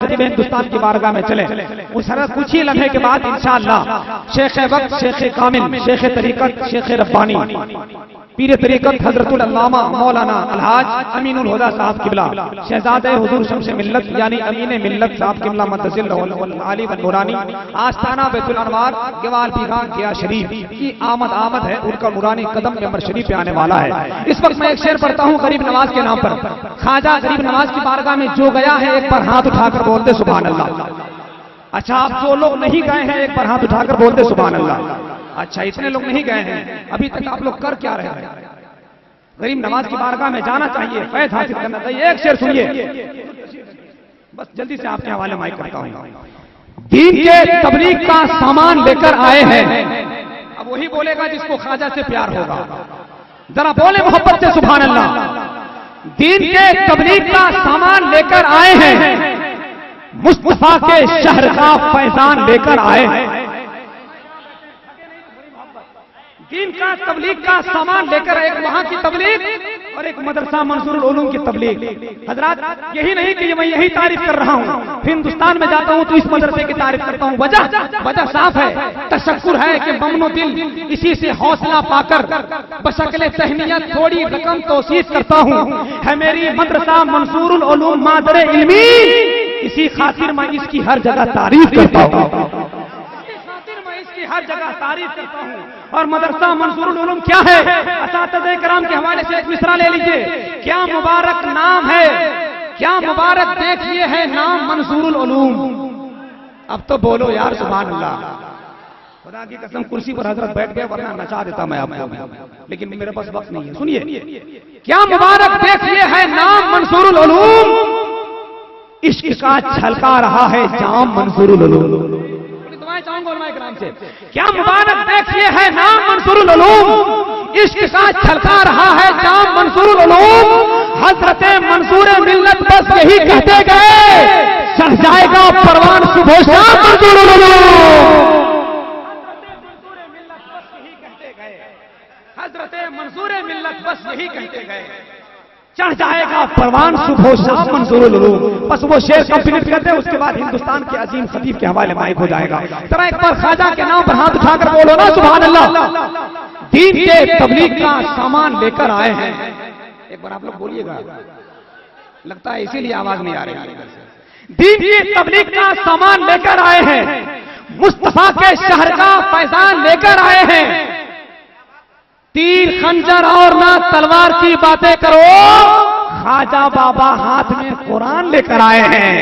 خطیب ہندوستان کی بارگاہ میں چلے، اس حضرت کچھ ہی لمحے کے بعد انشاءاللہ شیخ وقت، شیخ کامل، شیخ طریقت، شیخ ربانی، پیر طریقت حضرت العلامہ مولانا الحاج امین الہدیٰ صاحب قبلہ، شہزادہ حضور شمس ملت یعنی امین ملت صاحب قبلہ مدثر العالی والنورانی، آستانہ بیت الانوار گوال پیغان گیا شریف کی آمد ہے، ان کا نورانی قدم ممبر شریف پہ آنے والا ہے۔ اس وقت میں ایک شعر پڑھتا ہوں غریب نواز کے نام پر۔ خواجہ غریب نواز کی بارگاہ میں جو گیا ہے ایک بار ہاتھ اٹھا کر بول دے سبحان اللہ۔ اچھا، آپ جو لوگ نہیں گئے ہیں ایک بار ہاتھ اٹھا کر بول دے سبحان اللہ۔ اچھا، اتنے لوگ نہیں گئے ہیں، ابھی تک آپ لوگ کر کیا رہے ہیں؟ غریب نواز کی بارگاہ میں جانا چاہیے، فیض حاصل کرنا چاہیے۔ ایک شعر سنیے، بس جلدی سے آپ کے حوالے مائک کرتا ہوں۔ دین کے تبلیغ کا سامان لے کر آئے ہیں، اب وہی بولے گا جس کو خواجہ سے پیار ہوگا، ذرا بولے محبت سے سبحان اللہ۔ دین کے تبلیغ کا سامان لے کر آئے ہیں، مصطفیٰ کے شہر کا فیضان لے کر آئے ہیں۔ دین کا تبلیغ کا سامان لے کر، ایک وہاں کی تبلیغ اور ایک مدرسہ منصور العلوم کی تبلیغ۔ حضرات یہی نہیں کہ میں یہی تعریف کر رہا ہوں، ہندوستان میں جاتا ہوں تو اس مدرسے کی تعریف کرتا ہوں۔ وجہ صاف ہے، تشکر ہے کہ ممن و دل اسی سے حوصلہ پا کر بشکل تہنیت تھوڑی رقم توصیف کرتا ہوں۔ ہے میری مدرسہ منصور العلوم مادر علمی، اسی خاطر میں اس کی ہر جگہ تعریف کرتا ہوں، ہر جگہ تعریف کرتا ہوں۔ اور مدرسہ منصور العلوم کیا ہے؟ اساتذہ کرام کے حوالے سے ایک مصرع لے لیجئے۔ کیا مبارک نام ہے، کیا مبارک دیکھیے ہے نام منصور العلوم۔ اب تو بولو یار سبحان اللہ۔ خدا کی قسم کرسی پر حضرت بیٹھ گئے ورنہ نچا دیتا میں آپ کو، لیکن میرے پاس وقت نہیں ہے۔ سنیے، کیا مبارک دیکھیے ہے نام منصور العلوم، عشق کا چھلکا رہا ہے جام منصور العلوم۔ چاہوں گا علماء کرام سے، کیا مبارک دیکھیے ہے نام منصور العلوم، عشق کا چھلکا رہا ہے جام منصور العلوم۔ حضرت منصور ملت بس یہی کہتے گئے، چڑھ جائے گا پروان صبح شام منصور العلوم۔ حضرت منصور ملت بس یہی کہتے گئے، چڑھ جائے گا پروان صبح شام منصور العلوم۔ بس وہ شعر کمپلیٹ کرتے ہیں، اس کے بعد ہندوستان کے عظیم خطیب کے حوالے مائک ہو جائے گا۔ ذرا ایک بار خواجہ کے نام پر ہاتھ اٹھا کر بولو نا سبحان اللہ۔ دین کے تبلیغ کا سامان لے کر آئے ہیں، ایک بار آپ لوگ بولیے گا، لگتا ہے اسی لیے آواز نہیں آ رہی۔ دین کی تبلیغ کا سامان لے کر آئے ہیں، مصطفیٰ کے شہر کا فیضان لے کر آئے ہیں۔ تیر خنجر اور نہ تلوار کی باتیں کرو، خواجہ بابا ہاتھ میں قرآن لے کر آئے ہیں۔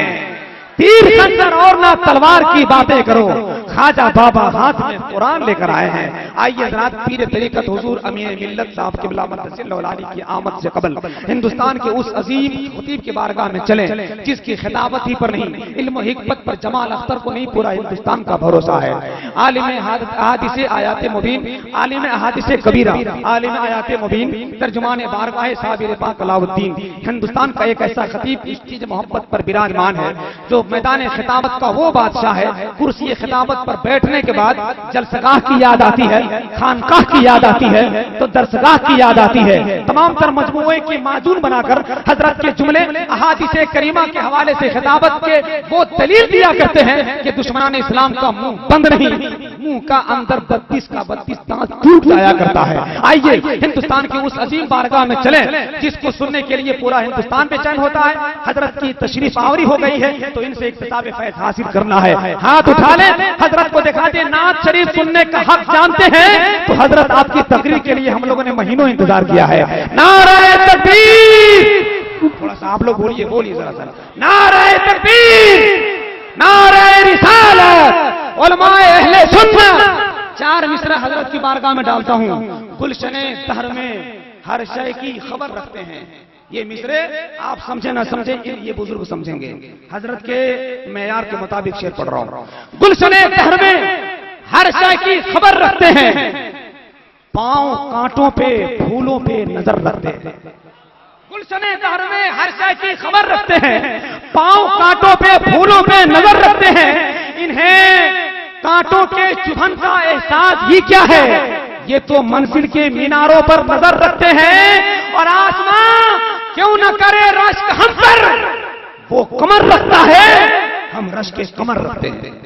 تیر خنجر اور نہ تلوار کی باتیں کرو، خواجہ بابا ہاتھ میں قرآن لے کر آئے ہیں۔ آئیے حضرات، پیر طریقت حضور امین ملت صاحب قبلہ مدثر العالی کی آمد سے قبل ہندوستان کے اس عظیم خطیب کی بارگاہ میں چلیں جس کی خطابت ہی پر نہیں، علم و حکمت پر جمال اختر کو نہیں پورا ہندوستان کا بھروسہ ہے۔ عالم احادیث آیات مبین، عالم احادیث کبیرہ، عالم آیات مبین، ترجمان بارگاہ صابر پاک علاؤ الدین، ہندوستان کا ایک ایسا خطیب اس چیز محبت پر براجمان ہے جو میدان خطابت کا وہ بادشاہ ہے، کرسی خطابت پر بیٹھنے کے بعد جلسگاہ کی یاد آتی ہے، خانقاہ کی یاد آتی ہے تو درسگاہ کی یاد آتی ہے۔ تمام تر مجموعے کی معجون بنا کر حضرت کے جملے احادیث کریمہ کے حوالے سے خطابت کے وہ دلیل دیا کرتے ہیں کہ دشمنان اسلام کا منہ بند نہیں، منہ کا اندر 32 کا 32 دانت ٹوٹ جایا کرتا ہے۔ آئیے ہندوستان کی اس عظیم بارگاہ میں چلیں جس کو سننے کے لیے پورا ہندوستان بے چین ہوتا ہے۔ حضرت کی تشریف آوری ہو گئی ہے تو ان سے اکتساب فیض حاصل کرنا ہے۔ ہاتھ اٹھا لیں، حضرت کو دکھا دیں نعت شریف سننے کا حق جانتے ہیں تو حضرت آپ کی تقریر کے لیے ہم لوگوں نے مہینوں انتظار کیا ہے۔ نعرہ تکبیر، تھوڑا سا آپ لوگ بولیے ذرا ذرا، نعرہ تکبیر، نعرہ رسالت، علماء اہل سنت۔ چار مصرع حضرت کی بارگاہ میں ڈالتا ہوں۔ گلشن دہر میں ہر شے کی خبر رکھتے ہیں، یہ مصرے آپ سمجھیں نہ سمجھیں یہ بزرگ سمجھیں گے۔ حضرت کے معیار کے مطابق شعر پڑھ رہا ہوں۔ گلشن دہر میں ہر شے کی خبر رکھتے ہیں، پاؤں کانٹوں پہ پھولوں پہ نظر رکھتے ہیں۔ گلشن دہر میں ہر شے کی خبر رکھتے ہیں، پاؤں کانٹوں پہ پھولوں پہ نظر رکھتے ہیں۔ انہیں کانٹوں کے چبھن کا احساس ہی کیا ہے، یہ تو منزل کے میناروں پر نظر رکھتے ہیں۔ اور آسمان کیوں نہ کرے رشک ہم پر، وہ کمر رکھتا ہے رشک قمر رکھتے ہیں.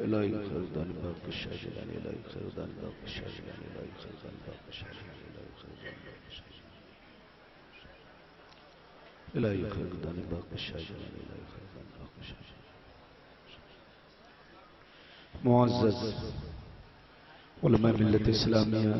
الہی خردان باق شاہ جلانی الہی خردان باق شاہ جلانی الہی خردان باق شاہ جلانی الہی خردان باق شاہ جلانی الہی خردان باق شاہ جلانی. معزز علماء ملت اسلامیہ،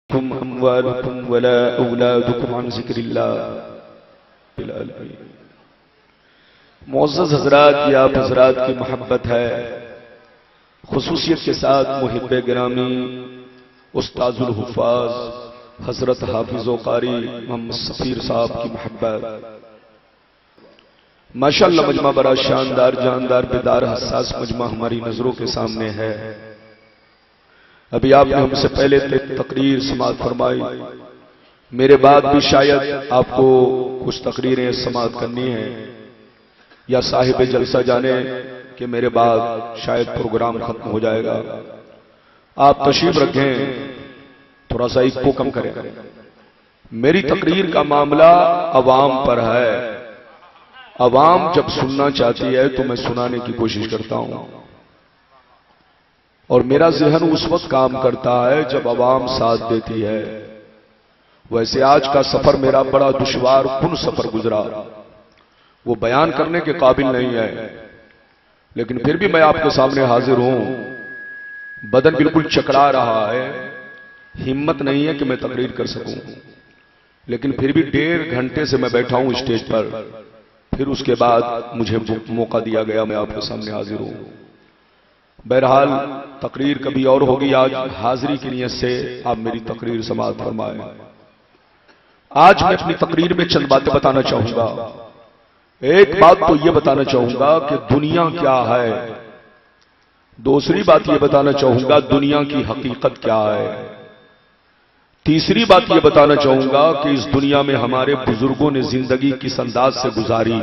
اموالکم ولا اولادکم عن ذکر اللہ العالمین. معزز حضرات، یہ آپ حضرات کی محبت ہے، خصوصیت کے ساتھ محب گرامی استاذ الحفاظ حضرت حافظ و قاری محمد سفیر صاحب کی محبت. ماشاءاللہ مجمع بڑا شاندار، جاندار، بیدار، حساس مجمع ہماری نظروں کے سامنے ہے. ابھی آپ نے ہم سے پہلے تقریر سماعت فرمائی، میرے بعد بھی شاید آپ کو کچھ تقریریں سماعت کرنی ہیں، یا صاحب جلسہ جانے کہ میرے بعد شاید پروگرام ختم ہو جائے گا. آپ تشریف رکھیں، تھوڑا سا ایک کو کم کریں. میری تقریر کا معاملہ عوام پر ہے. عوام جب سننا چاہتی ہے تو میں سنانے کی کوشش کرتا ہوں، اور میرا ذہن اس وقت کام کرتا ہے جب عوام ساتھ دیتی ہے. ویسے آج کا سفر میرا بڑا دشوار کن سفر گزرا، وہ بیان کرنے کے قابل نہیں ہے، لیکن پھر بھی میں آپ کے سامنے حاضر ہوں. بدن بالکل چکرا رہا ہے، ہمت نہیں ہے کہ میں تقریر کر سکوں، لیکن پھر بھی 1.5 گھنٹے سے میں بیٹھا ہوں اسٹیج پر. پھر اس کے بعد مجھے موقع دیا گیا، میں آپ کے سامنے حاضر ہوں. بہرحال تقریر کبھی اور ہوگی، آج حاضری کی نیت سے آپ میری تقریر سماعت فرمائیں. آج میں اپنی تقریر میں چند باتیں بتانا چاہوں گا. ایک بات تو یہ بتانا چاہوں گا کہ دنیا کیا ہے، دوسری بات یہ بتانا چاہوں گا دنیا کی حقیقت کیا ہے، تیسری بات یہ بتانا چاہوں گا کہ اس دنیا میں ہمارے بزرگوں نے زندگی کس انداز سے گزاری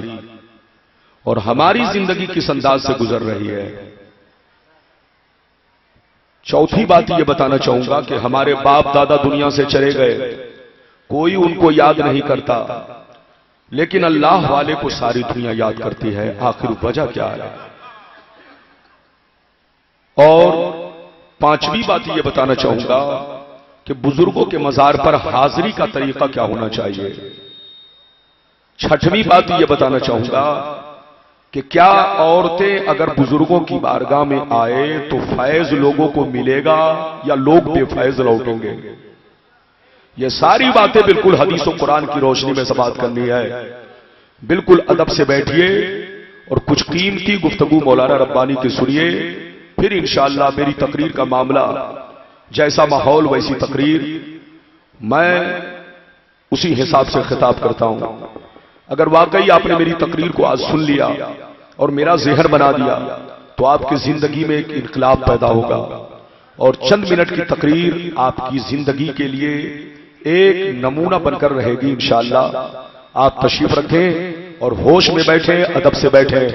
اور ہماری زندگی کس انداز سے گزر رہی ہے. چوتھی بات یہ بتانا چاہوں گا کہ ہمارے باپ دادا دنیا سے چلے گئے، کوئی ان کو یاد نہیں کرتا، لیکن اللہ والے کو ساری دنیا یاد کرتی ہے. آخر وجہ کیا ہے؟ اور پانچویں بات یہ بتانا چاہوں گا کہ بزرگوں کے مزار پر حاضری کا طریقہ کیا ہونا چاہیے. چھٹویں بات یہ بتانا چاہوں گا کہ کیا عورتیں اگر بزرگوں کی بارگاہ میں آئے تو فیض لوگوں کو ملے گا یا لوگ بے فیض لوٹیں گے. یہ ساری باتیں بالکل حدیث و قرآن کی روشنی میں سماعت کرنی ہے. بالکل ادب سے بیٹھیے اور کچھ قیمتی گفتگو مولانا ربانی کی سنیے، پھر انشاءاللہ میری تقریر کا معاملہ جیسا ماحول ویسی تقریر، میں اسی حساب سے خطاب کرتا ہوں. اگر واقعی آپ نے میری تقریر کو آج سن لیا اور میرا ذہن بنا دیا تو آپ کی زندگی میں ایک انقلاب پیدا ہوگا، اور چند منٹ کی تقریر آپ کی زندگی کے لیے ایک نمونہ بن کر رہے گی انشاءاللہ. آپ تشریف رکھیں اور ہوش میں بیٹھیں، ادب سے بیٹھیں،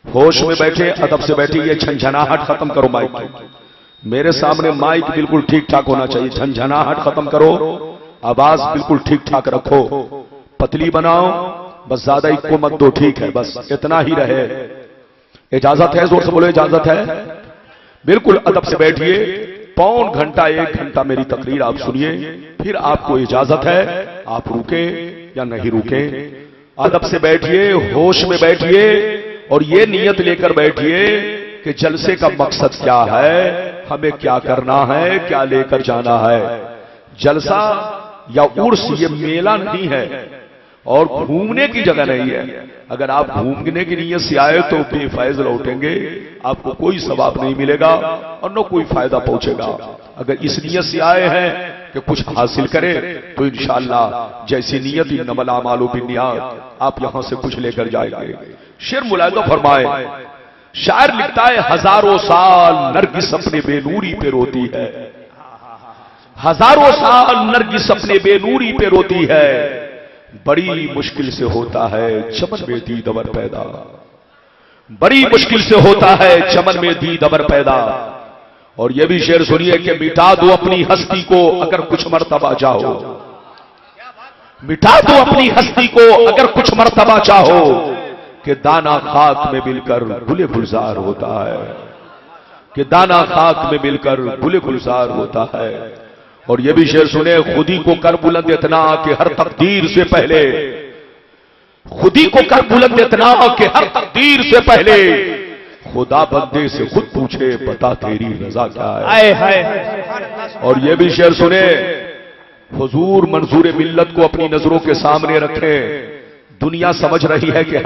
ہوش میں بیٹھیں، ادب سے بیٹھیں. یہ جھنجھناہٹ ختم کرو مائک کی. میرے سامنے مائک بالکل ٹھیک ٹھاک ہونا چاہیے. جھنجھناہٹ ختم کرو، آواز بالکل ٹھیک ٹھاک رکھو، پتلی بناؤ، بس زیادہ اکو مت دو، ٹھیک ہے، بس اتنا ہی رہے. اجازت ہے؟ زور سے بولو اجازت ہے. بالکل ادب سے بیٹھیے. پون گھنٹہ 1 گھنٹہ میری تقریر آپ سنیے، پھر آپ کو اجازت ہے آپ رکیں یا نہیں رکیں. ادب سے بیٹھیے، ہوش میں بیٹھیے، اور یہ نیت لے کر بیٹھیے کہ جلسے کا مقصد کیا ہے، ہمیں کیا کرنا ہے، کیا لے کر جانا ہے. جلسہ یا عرس یہ میلہ نہیں ہے اور گھومنے کی جگہ نہیں ہے. اگر آپ گھومنے کی نیت سے آئے تو بے فائز لوٹیں گے، آپ کو کوئی ثواب نہیں ملے گا اور نہ کوئی فائدہ پہنچے گا. اگر اس نیت سے آئے ہیں کہ کچھ حاصل کریں تو انشاءاللہ جیسی نیت انما الاعمال بالنیات، آپ یہاں سے کچھ لے کر جائیں گے. شعر ملاحظہ فرمائے. شاعر لکھتا ہے ہزاروں سال نرگس اپنے بے نوری پہ روتی ہے، ہزاروں سال نرگس اپنے بے نوری پہ روتی ہے، بڑی مشکل سے ہوتا ہے چمن میں دید ابر پیدا، بڑی مشکل سے ہوتا ہے چمن میں دید ابر پیدا. اور یہ بھی شعر سنیے کہ مٹا دو اپنی ہستی کو اگر کچھ مرتبہ چاہو، مٹا دو اپنی ہستی کو اگر کچھ مرتبہ چاہو، کہ دانا خاک میں مل کر گل گلزار ہوتا ہے، کہ دانا خاک میں مل کر گل گلزار ہوتا ہے. اور یہ بھی شعر سنے، خودی کو کر بلند اتنا کہ ہر تقدیر سے پہلے، خودی کو کر بلند اتنا کہ ہر تقدیر سے پہلے خدا بندے سے خود پوچھے بتا تیری رضا کیا ہے. اور یہ بھی شعر سنے، حضور منظور ملت کو اپنی نظروں کے سامنے رکھیں. دنیا سمجھ رہی ہے کہ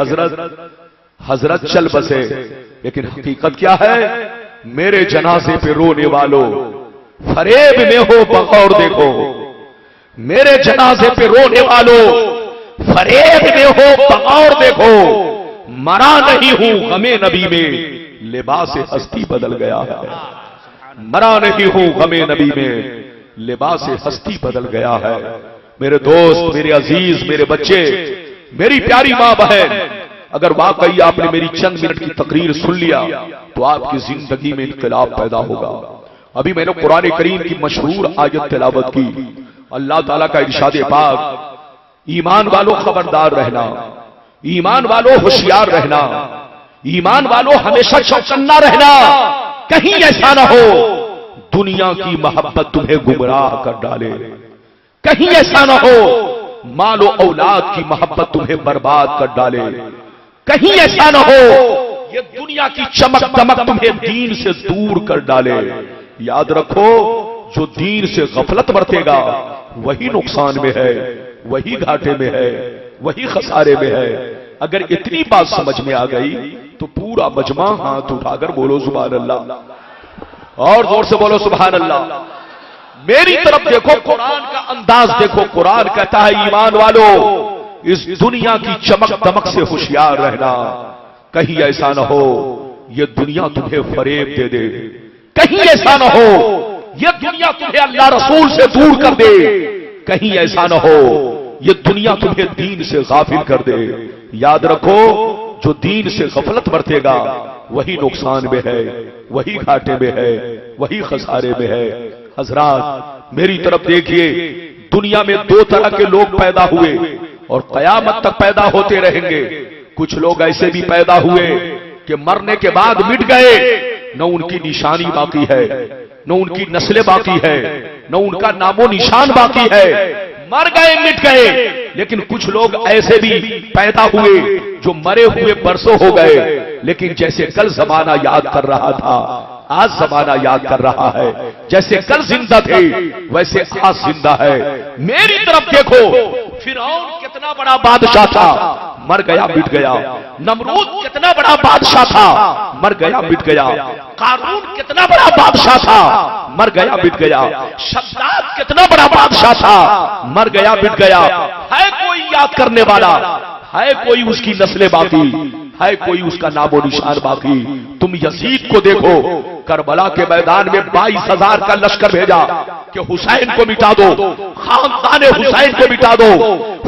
حضرت چل بسے، لیکن حقیقت کیا ہے؟ میرے جنازے پہ رونے والوں فریب میں ہو بغور دیکھو، میرے جنازے پہ رونے والوں فریب میں ہو بغور دیکھو، مرا نہیں ہوں غم نبی میں لباس ہستی بدل گیا ہے، مرا نہیں ہوں غم نبی میں لباس ہستی بدل گیا ہے. میرے دوست، میرے عزیز، میرے بچے، میری پیاری ماں بہن، اگر واقعی آپ نے میری چند منٹ کی تقریر سن لیا تو آپ کی زندگی میں انقلاب پیدا ہوگا. ابھی میں نے قرآن کریم کی مشہور آیت تلاوت کی. اللہ تعالیٰ کا ارشاد پاک، ایمان والوں خبردار رہنا، ایمان والوں ہوشیار رہنا، ایمان والوں ہمیشہ چوکنا رہنا، کہیں ایسا نہ ہو دنیا کی محبت تمہیں گمراہ کر ڈالے، کہیں ایسا نہ ہو مال و اولاد کی محبت تمہیں برباد کر ڈالے، کہیں ایسا نہ ہو یہ دنیا کی چمک دمک تمہیں دین سے دور کر ڈالے. یاد رکھو، جو دین سے غفلت برتے گا وہی نقصان میں ہے، وہی گھاٹے میں ہے، وہی خسارے میں ہے. اگر اتنی بات سمجھ میں آ گئی تو پورا مجمع ہاتھ اٹھا کر بولو سبحان اللہ، اور زور سے بولو سبحان اللہ. میری طرف دیکھو، قرآن کا انداز دیکھو. قرآن کہتا ہے ایمان والو اس دنیا کی چمک دمک سے ہوشیار رہنا، کہیں ایسا نہ ہو یہ دنیا تمہیں فریب دے دے، کہیں ایسا نہ ہو یہ دنیا تمہیں اللہ رسول سے دور کر دے، کہیں ایسا نہ ہو یہ دنیا تمہیں دین سے غافل کر دے. یاد رکھو، جو دین سے غفلت برتے گا وہی نقصان میں ہے، وہی گھاٹے میں ہے، وہی خسارے میں ہے. حضرات میری طرف دیکھیے، دنیا میں 2 طرح کے لوگ پیدا ہوئے اور قیامت تک پیدا ہوتے رہیں گے. کچھ لوگ ایسے بھی پیدا ہوئے کہ مرنے کے بعد مٹ گئے، نہ ان کی نشانی باقی ہے، نہ ان کی نسلیں باقی ہے، نہ ان کا نام و نشان باقی ہے، مر گئے مٹ گئے. لیکن کچھ لوگ ایسے بھی پیدا ہوئے جو مرے ہوئے برسوں ہو گئے، لیکن جیسے کل زمانہ یاد کر رہا تھا آج زمانہ یاد کر رہا ہے، جیسے کل زندہ تھے ویسے آج زندہ ہے. میری طرف دیکھو، فرعون کتنا بڑا بادشاہ تھا، مر گیا مٹ گیا. نمرود کتنا بڑا بادشاہ تھا، مر گیا مٹ گیا. قارون کتنا بڑا بادشاہ تھا، مر گیا مٹ گیا. شداد کتنا بڑا بادشاہ تھا، مر گیا مٹ گیا. ہے کوئی یاد کرنے والا؟ ہے کوئی اس کی نسلیں باقی؟ ہے کوئی اس کا نام و نشان باقی؟ تم یزید کو دیکھو، کربلا کے میدان میں 22,000 کا لشکر بھیجا کہ حسین کو مٹا دو، خاندان حسین کو مٹا دو،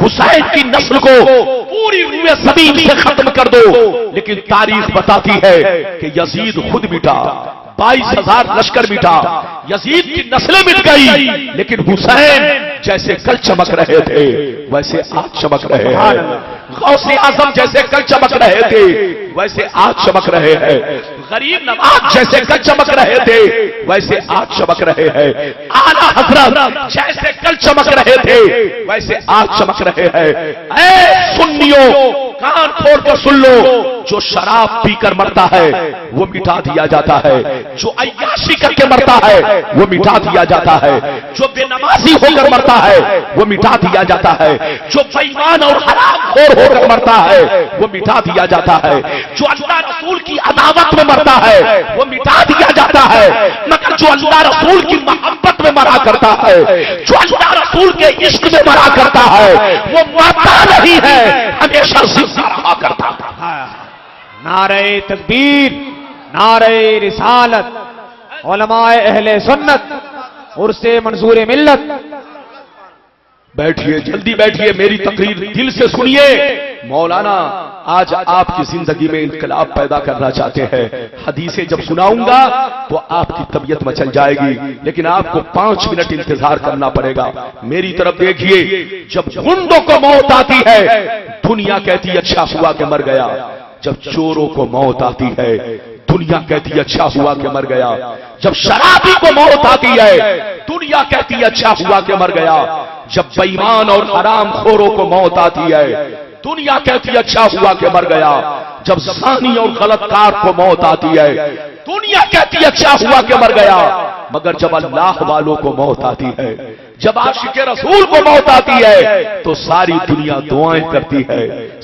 حسین کی نسل کو پوری روئے زمین سے ختم کر دو، لیکن تاریخ بتاتی ہے کہ یزید خود مٹا، 22,000 لشکر مٹا، یزید کی نسلیں مٹ گئی، لیکن حسین جیسے کل چمک رہے تھے ویسے آج چمک رہے ہیں، غوث اعظم جیسے کل چمک رہے تھے ویسے آج چمک رہے ہیں، غریب نواز جیسے کل چمک رہے تھے ویسے آج چمک رہے ہیں، اعلیٰ حضرت جیسے کل چمک رہے تھے ویسے آج چمک رہے ہیں۔ اے سنیوں کان کھول کر سن لو، جو شراب پی کر مرتا ہے وہ مٹا دیا جاتا ہے، جو عیاشی کر کے مرتا ہے وہ مٹا دیا جاتا ہے، جو بے نمازی ہو کر مرتا ہے وہ مٹا دیا جاتا ہے، جو بے ایمان اور حرام خور ہو کر مرتا ہے وہ مٹا دیا جاتا ہے، جو اللہ رسول کی عداوت میں مرتا ہے وہ مٹا دیا جاتا ہے، مگر جو اللہ رسول کی محبت میں مرا کرتا ہے، جو اللہ رسول کے عشق میں مرا کرتا ہے وہ مرتا نہیں ہے، ہمیشہ زندہ رہا کرتا ہے۔ نعرہ تکبیر، نعرہ رسالت، علماء اہل سنت، عرس منصور ملت۔ بیٹھیے، جلدی بیٹھیے، میری تقریر دل سے سنیے۔ مولانا آج آپ کی زندگی میں انقلاب پیدا کرنا چاہتے ہیں، حدیثیں جب سناؤں گا تو آپ کی طبیعت مچل جائے گی، لیکن آپ کو 5 منٹ انتظار کرنا پڑے گا۔ میری طرف دیکھیے، جب گنڈوں کو موت آتی ہے دنیا کہتی اچھا ہوا کہ مر گیا، جب چوروں کو موت آتی ہے دنیا کہتی اچھا ہوا کہ مر گیا، جب شرابی کو موت آتی ہے دنیا کہتی اچھا ہوا کہ مر گیا، جب بے ایمان اور حرام خوروں کو موت آتی ہے دنیا کہتی اچھا ہوا کہ مر گیا، جب زانی اور غلط کار کو موت آتی ہے دنیا کہتی اچھا ہوا کہ مر گیا، مگر جب اللہ والوں کو موت آتی ہے، جب عاشق رسول کو موت آتی ہے تو ساری دنیا دعائیں کرتی ہے،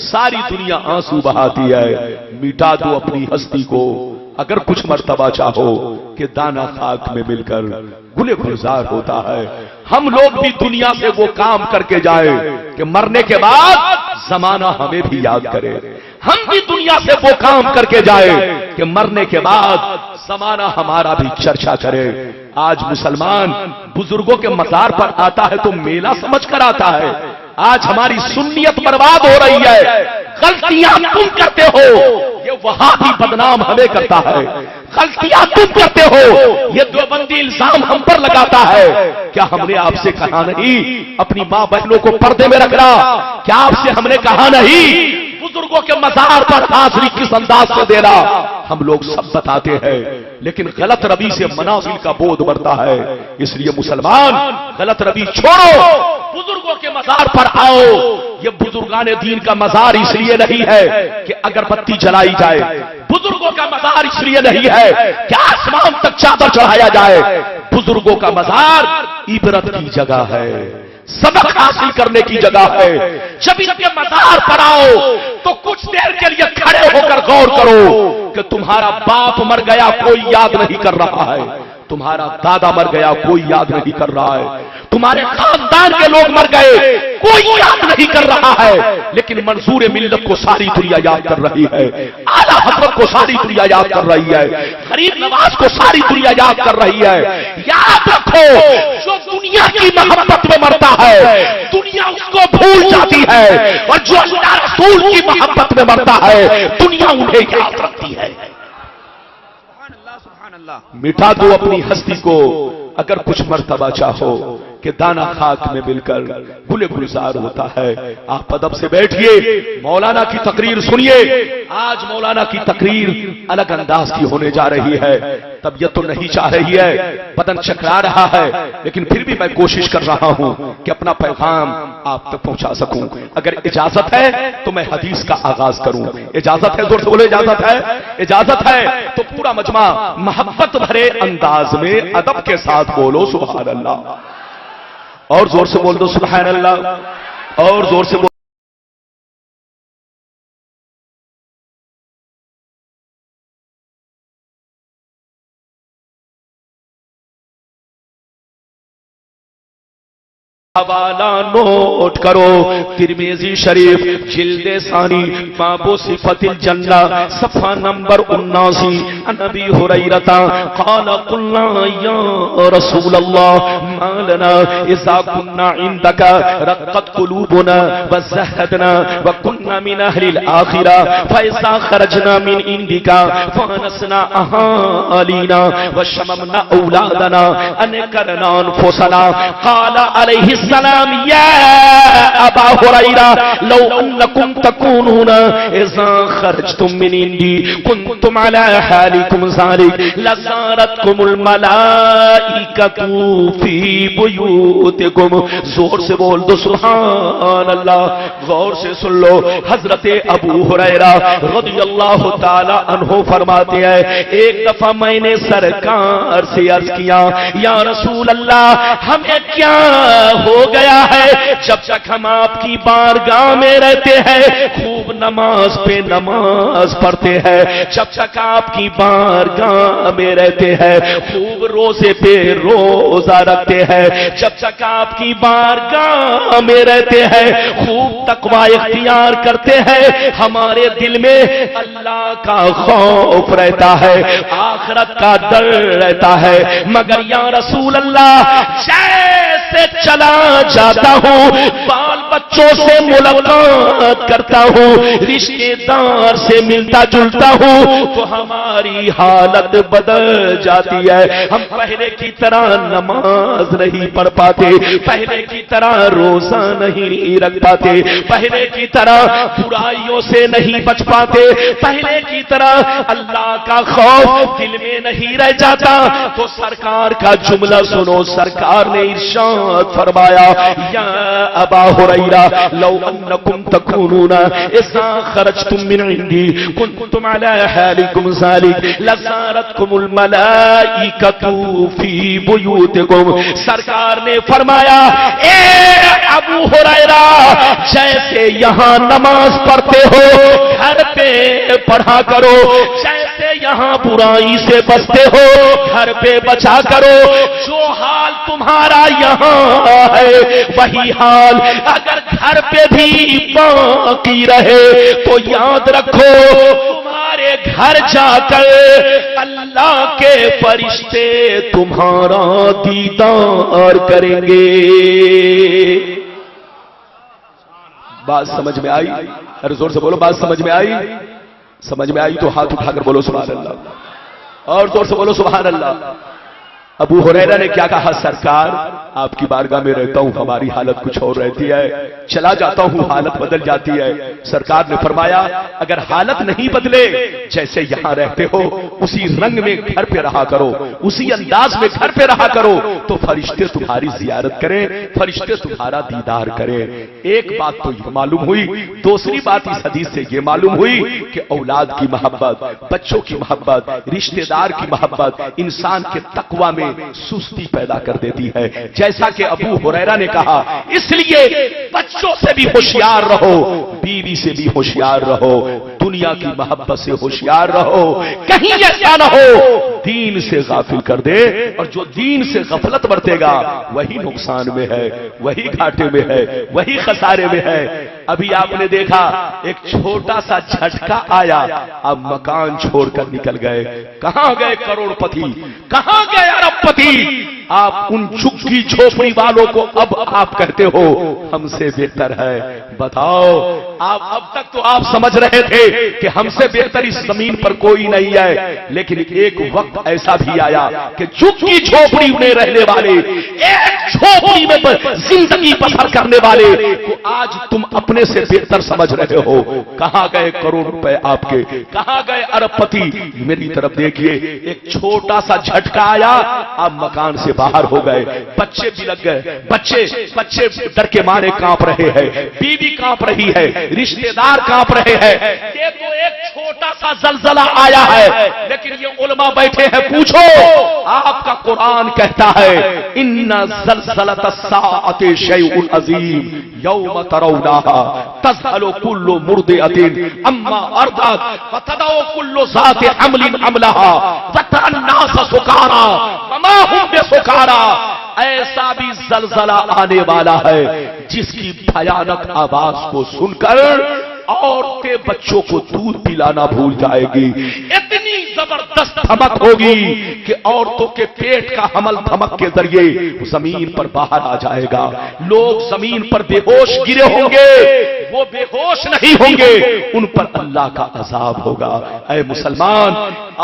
ساری دنیا آنسو بہاتی ہے۔ مٹا دو اپنی ہستی کو اگر کچھ مرتبہ چاہو کہ دانا خاک میں مل کر گلے گلزار ہوتا ہے۔ ہم لوگ بھی دنیا سے وہ کام کر کے جائیں کہ مرنے کے بعد زمانہ ہمیں بھی یاد کرے، ہم بھی دنیا سے وہ کام کر کے جائیں کہ مرنے کے بعد زمانہ ہمارا بھی چرچا کرے۔ آج مسلمان بزرگوں کے مزار پر آتا ہے تو میلہ سمجھ کر آتا ہے، آج ہماری سنیت برباد ہو رہی ہے، غلطیاں تم کرتے ہو یہ وہاں بھی بدنام ہمیں کرتا ہے، غلطیاں تم کرتے ہو یہ دیوبندی الزام ہم پر لگاتا ہے۔ کیا ہم نے آپ سے کہا نہیں اپنی ماں بہنوں کو پردے میں رکھنا؟ کیا آپ سے ہم نے کہا نہیں بزرگوں کے مزار پر حاضری کس انداز سے دینا؟ ہم لوگ سب بتاتے ہیں، لیکن غلط روی سے منازل کا بودھ بڑھتا ہے۔ اس لیے مسلمان غلط روی چھوڑو، بزرگوں کے مزار پر آؤ۔ یہ بزرگان دین کا مزار اس لیے نہیں ہے کہ اگربتی جلائی جائے، بزرگوں کا مزار اس لیے نہیں ہے کہ آسمان تک چادر چڑھایا جائے، بزرگوں کا مزار عبرت کی جگہ ہے، سبق حاصل کرنے کی جگہ ہے۔ جب ان کے مزار پر آؤ تو کچھ دیر کے لیے کھڑے ہو کر غور کرو کہ تمہارا باپ مر گیا کوئی یاد نہیں کر رہا ہے، تمہارا دادا مر گیا کوئی یاد نہیں کر رہا ہے، تمہارے خاندان کے لوگ مر گئے کوئی یاد نہیں کر رہا ہے، لیکن منصور ملت کو ساری دنیا یاد کر رہی ہے، اعلیٰ حضرت کو ساری دنیا یاد کر رہی ہے، غریب نواز کو ساری دنیا یاد کر رہی ہے۔ یاد رکھو جو دنیا کی محبت میں مرتا ہے دنیا اس کو بھول جاتی ہے، اور جو اللہ رسول کی محبت میں مرتا ہے دنیا انہیں یاد رکھتی ہے۔ مٹا دو اپنی ہستی کو اگر کچھ مرتبہ چاہو کہ دانا خاک میں مل کر گلے گلزار ہوتا ہے۔ آپ ادب سے بیٹھیے، مولانا کی تقریر سنیے۔ آج مولانا کی تقریر الگ انداز کی ہونے جا رہی ہے، طبیعت تو نہیں چاہ رہی ہے، بدن چکرا رہا ہے، لیکن پھر بھی میں کوشش کر رہا ہوں کہ اپنا پیغام آپ تک پہنچا سکوں۔ اگر اجازت ہے تو میں حدیث کا آغاز کروں، اجازت ہے؟ زور سے بولو اجازت ہے؟ اجازت ہے تو پورا مجمع محبت بھرے انداز میں ادب کے ساتھ بولو سبحان اللہ، اور زور سے بول دو سبحان اللہ، اور زور سے بول حوالہ نوٹ کرو، ترمذی شریف جلد ثانی باب صفت الجنہ صفحہ نمبر 79. عن ابی ہریرہ قال قلنا یا رسول اللہ ما لنا اذا كنا عندك رقت قلوبنا وزهدنا وكنا من اهل الاخره فاذا خرجنا من عندك فانسنا اهالينا وشممنا اولادنا انكرنا انفسنا. قال عليه السلام یا ابا ہریرہ لو انکم تکونون اذا خرجتم من عندی کنتم علی حالکم ذلک لزارتکم الملائکۃ فی بیوتکم. زور سے بول دو سبحان اللہ. غور سے سن لو، حضرت ابو ہریرہ رضی اللہ تعالی عنہ فرماتے ہیں ایک دفعہ میں نے سرکار سے عرض کیا یا رسول اللہ ہمیں کیا ہو گیا ہے جب تک ہم آپ کی بارگاہ میں رہتے ہیں خوب نماز پہ نماز پڑھتے ہیں، جب تک آپ کی بارگاہ میں رہتے ہیں خوب روزے پہ روزہ رکھتے ہیں، جب تک آپ کی بارگاہ میں رہتے ہیں خوب تقوی اختیار کرتے ہیں، ہمارے دل میں اللہ کا خوف رہتا ہے، آخرت کا ڈر رہتا ہے. مگر یا رسول اللہ جیسے چلا جاتا ہوں بال بچوں سے ملاقات کرتا ہوں، رشتے دار سے ملتا جلتا ہوں تو ہماری حالت بدل جاتی ہے. ہم پہلے کی طرح نماز نہیں پڑھ پاتے، پہلے کی طرح روزہ نہیں رکھ پاتے، پہلے کی طرح برائیوں سے نہیں بچ پاتے، پہلے کی طرح اللہ کا خوف دل میں نہیں رہ جاتا. تو سرکار کا جملہ سنو، سرکار نے ارشاد فرمایا یا ابا ہریرہ لو انکم تکونون اذا خرجتم من عندی کنتم علی حالکم ذلک لزارتکم الملائکۃ فی بیوتکم. سرکار نے فرمایا اے ابو ہریرہ جیسے یہاں نماز پڑھتے ہو گھر پہ پڑھا کرو، جیسے یہاں برائی سے بچتے ہو گھر پہ بچا کرو. جو حال تمہارا یہاں ہے وہی حال اگر گھر پہ بھی باقی رہے تو یاد رکھو تمہارے گھر جا کر اللہ کے فرشتے تمہارا دیدار کریں گے. بات سمجھ میں آئی؟ ارے زور سے بولو، بات سمجھ میں آئی؟ سمجھ میں آئی تو ہاتھ اٹھا کر بولو سبحان اللہ، اور زور سے بولو سبحان اللہ. ابو ہریرہ نے کیا کہا؟ سرکار آپ کی بارگاہ میں رہتا ہوں ہماری حالت کچھ اور رہتی ہے، چلا جاتا ہوں حالت بدل جاتی ہے. سرکار نے فرمایا اگر حالت نہیں بدلے جیسے یہاں رہتے ہو اسی رنگ میں گھر پہ رہا کرو، اسی انداز میں گھر پہ رہا کرو تو فرشتے تمہاری زیارت کریں، فرشتے تمہارا دیدار کریں. ایک بات تو یہ معلوم ہوئی، دوسری بات اس حدیث سے یہ معلوم ہوئی کہ اولاد کی محبت، بچوں کی محبت، رشتہ دار کی محبت انسان کے تقوی میں سستی پیدا کر دیتی ہے. جیسا کہ ابو ہریرہ نے کہا اس لیے بچوں سے بھی ہوشیار رہو، بیوی سے بھی ہوشیار رہو، دنیا کی محبت سے ہوشیار رہو، کہیں ایسا نہ ہو دین سے غافل کر دے. اور جو دین سے غفلت برتے گا وہی نقصان میں ہے، وہی گھاٹے میں ہے، وہی خسارے میں ہے. ابھی آپ نے دیکھا ایک چھوٹا سا جھٹکا آیا، اب مکان چھوڑ کر نکل گئے. کہاں گئے کروڑ پتی، کہاں گئے ارب پتی؟ آپ ان جھگی جھوپڑی والوں کو اب آپ کہتے ہو ہم سے بہتر ہے. بتاؤ آپ اب تک تو آپ سمجھ رہے تھے کہ ہم سے بہتر اس زمین پر کوئی نہیں ہے، لیکن ایک وقت ایسا بھی آیا کہ جھگی جھوپڑی میں رہنے والے، ایک جھوپڑی میں زندگی بسر کرنے والے کو آج تم اپنے سے بہتر سمجھ رہے ہو. کہاں گئے کروڑ روپے آپ کے، کہاں گئے ارب پتی؟ میری طرف دیکھیے، ایک چھوٹا سا جھٹکا آیا آپ مکان سے باہر ہو گئے، بچے بھی لگ گئے، بچے ڈر کے مارے کانپ رہے ہیں، بیوی کانپ رہی ہے، رشتہ دار کانپ رہے ہیں. دیکھو ایک چھوٹا سا زلزلہ آیا ہے، لیکن یہ علماء بیٹھے ہیں، پوچھو آپ کا قرآن کہتا ہے ان زلزلۃ الساعۃ شیء عظیم یوم ترونها تذهل كل مرضعة عما ارضعت وتضع كل ذات حمل حملها وترى الناس سکارى وما هم بسکارى۔ ایسا بھی زلزلہ آنے والا ہے جس کی بھیانک آواز کو سن کر عورتیں بچوں کو دودھ پلانا بھول جائے گی، اتنی زبردست دھمک ہوگی کہ عورتوں کے پیٹ کا حمل دھمک کے ذریعے زمین پر باہر آ جائے گا، لوگ زمین پر بے ہوش گرے ہوں گے، وہ بے ہوش نہیں ہوں گے، ان پر اللہ کا عذاب ہوگا۔ اے مسلمان،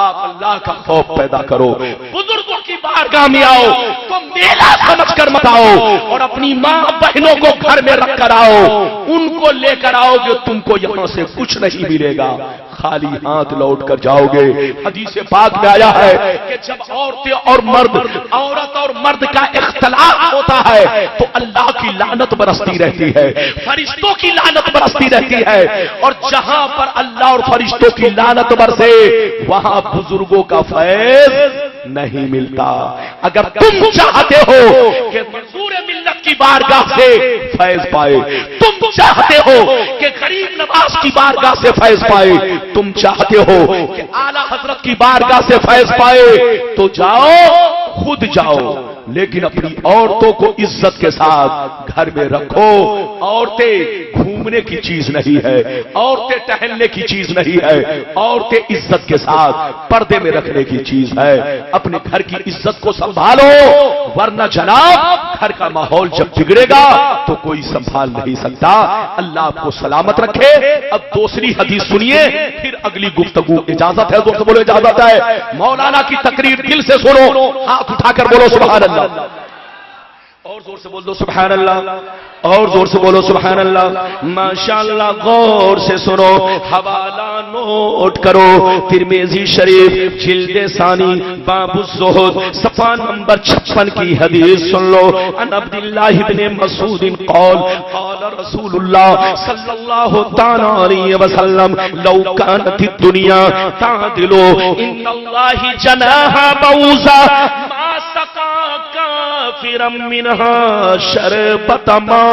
آپ اللہ کا خوف پیدا کرو، بزرگوں کی بارگاہ میں آؤ، تم میلہ سمجھ کر مت آؤ، اور اپنی ماں بہنوں کو گھر میں رکھ کر آؤ، ان کو لے کر آؤ گے، تم کو یہاں سے کچھ نہیں ملے گا، خالی ہاتھ لوٹ کر جاؤ گے۔ حدیث پاک میں آیا ہے کہ جب عورتیں اور مرد، عورت اور مرد کا اختلاف ہوتا ہے تو اللہ کی لعنت برستی رہتی ہے، فرشتوں کی لعنت برستی رہتی ہے، اور جہاں پر اللہ اور فرشتوں کی لعنت برسے وہاں بزرگوں کا فیض نہیں ملتا۔ اگر تم چاہتے ہو کہ منصور ملت کی بارگاہ سے فیض پائے، تم چاہتے ہو کہ غریب نواز کی بارگاہ سے فیض پائے، تم چاہتے ہو کہ اعلی حضرت کی بارگاہ سے فیض پائے، تو جاؤ، خود جاؤ، لیکن اپنی عورتوں کو عزت کے ساتھ گھر میں رکھو۔ عورتیں گھومنے کی چیز نہیں ہے، عورتیں ٹہلنے کی چیز نہیں ہے، عورتیں عزت کے ساتھ پردے میں رکھنے کی چیز ہے۔ اپنے گھر کی عزت کو سنبھالو، ورنہ جناب گھر کا ماحول جب بگڑے گا تو کوئی سنبھال نہیں سکتا۔ اللہ آپ کو سلامت رکھے۔ اب دوسری حدیث سنیے، پھر اگلی گفتگو۔ اجازت ہے؟ زور سے بولو اجازت ہے۔ مولانا کی تقریر دل سے سنو، ہاتھ اٹھا کر بولو سبحان اللہ، اور زور سے بول دو سبحان اللہ، اور زور سے بولو سبحان اللہ۔ ماشاءاللہ، غور سے سنو، حوالہ نوٹ کرو، ترمذی شریف جلد ثانی باب الزہد صفحہ نمبر 56 کی حدیث سن لو۔ عن عبداللہ بن مسعود قال قال رسول اللہ صلی اللہ تعالی علیہ وسلم لو كانت الدنيا تعدل ان اللہ جناح بعوضہ ما سقى كافرا منها شربت ماء۔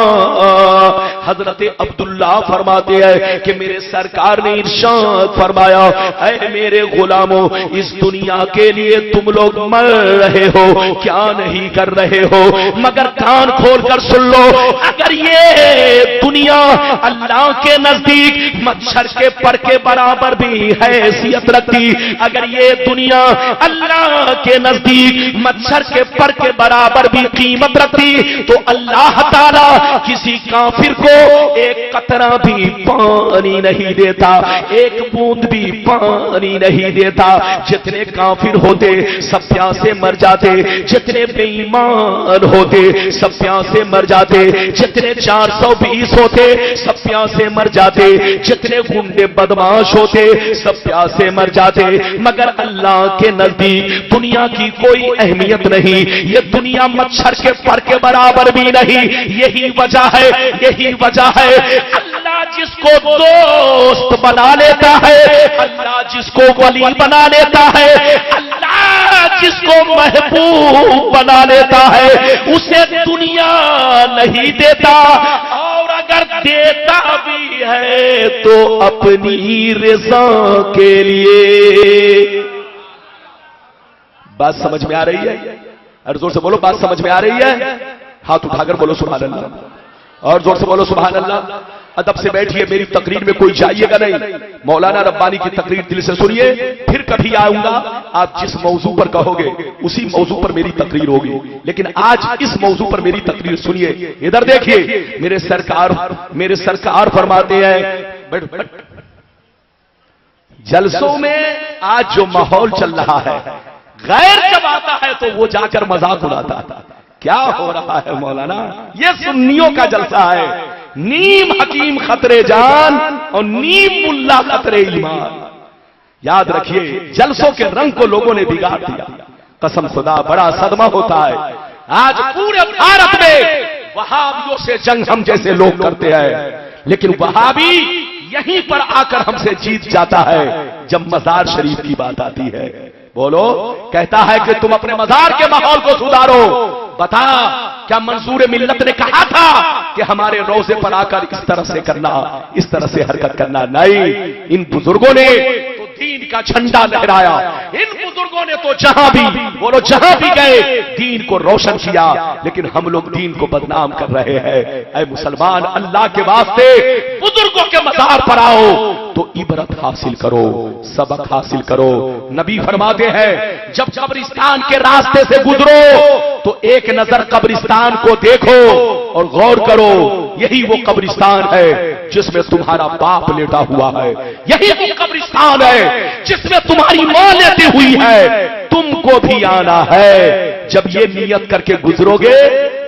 حضرت عبداللہ فرماتے ہیں کہ میرے سرکار نے ارشاد فرمایا، اے میرے غلاموں، اس دنیا کے لیے تم لوگ مر رہے ہو، کیا نہیں کر رہے ہو، مگر کان کھول کر سن لو، اگر یہ دنیا اللہ کے نزدیک مچھر کے پر کے برابر بھی حیثیت رکھتی، اگر یہ دنیا اللہ کے نزدیک مچھر کے پر کے برابر بھی قیمت رکھتی تو اللہ تعالی کسی کافر کو ایک قطرہ بھی پانی نہیں دیتا، ایک بوند بھی پانی نہیں دیتا۔ جتنے کافر ہوتے سب پیاسے مر جاتے، جتنے بے ایمان ہوتے سب پیاسے مر جاتے، جتنے 420 ہوتے سب پیاسے مر جاتے، جتنے گنڈے بدماش ہوتے سب پیاسے مر جاتے، مگر اللہ کے نزدیک دنیا کی کوئی اہمیت نہیں، یہ دنیا مچھر کے پر کے برابر بھی نہیں۔ یہی وجہ ہے، یہی وجہ ہے اللہ جس کو دوست بنا لیتا ہے، اللہ جس کو ولی بنا لیتا ہے، اللہ جس کو محبوب بنا لیتا ہے، اسے دنیا نہیں دیتا، اور اگر دیتا بھی ہے تو اپنی رضا کے لیے۔ بات سمجھ میں آ رہی ہے؟ اور زور سے بولو، بات سمجھ میں آ رہی ہے؟ ہاتھ اٹھا کر بولو سبحان اللہ، اور زور سے بولو سبحان اللہ۔ ادب سے بیٹھیے، میری تقریر میں کوئی جائیے گا نہیں، مولانا ربانی کی تقریر دل سے سنیے، پھر کبھی آؤں گا، آپ جس موضوع پر کہو گے اسی موضوع پر میری تقریر ہوگی، لیکن آج اس موضوع پر میری تقریر سنیے۔ ادھر دیکھیے، میرے سرکار فرماتے ہیں، جلسوں میں آج جو ماحول چل رہا ہے، غیر جب آتا ہے تو وہ جا کر مذاق اڑاتا تھا۔ کیا ہو رہا ہے مولانا؟ یہ سنیوں کا جلسہ ہے، نیم حکیم خطرے جان اور نیم ملا خطرے ایمان۔ یاد رکھیے، جلسوں کے رنگ کو لوگوں نے بگاڑ دیا، قسم خدا بڑا صدمہ ہوتا ہے۔ آج پورے بھارت میں وہابیوں سے جنگ ہم جیسے لوگ کرتے ہیں، لیکن وہابی یہیں پر آ کر ہم سے جیت جاتا ہے۔ جب مزار شریف کی بات آتی ہے، بولو، کہتا ہے کہ تم اپنے مزار کے ماحول کو سدھارو. بتا کیا منصور ملت نے کہا تھا کہ ہمارے روزے پر آ کر اس طرح سے کرنا، اس طرح سے حرکت کرنا؟ نہیں، ان بزرگوں نے تو دین کا جھنڈا لہرایا. ان بزرگوں نے تو جہاں بھی، بولو جہاں بھی گئے، دین کو روشن کیا. لیکن ہم لوگ دین کو بدنام کر رہے ہیں. اے مسلمان، اللہ کے واسطے بزرگوں کے مزار پر آؤ تو عبرت حاصل کرو، سبق حاصل کرو. نبی فرماتے ہیں جب قبرستان کے راستے سے گزرو تو ایک نظر قبرستان کو دیکھو اور غور کرو، یہی وہ قبرستان ہے جس میں تمہارا باپ لیٹا ہوا ہے، یہی وہ قبرستان ہے جس میں تمہاری ماں لیٹی ہوئی ہے. تم کو بھی آنا ہے. جب یہ نیت کر کے گزرو گے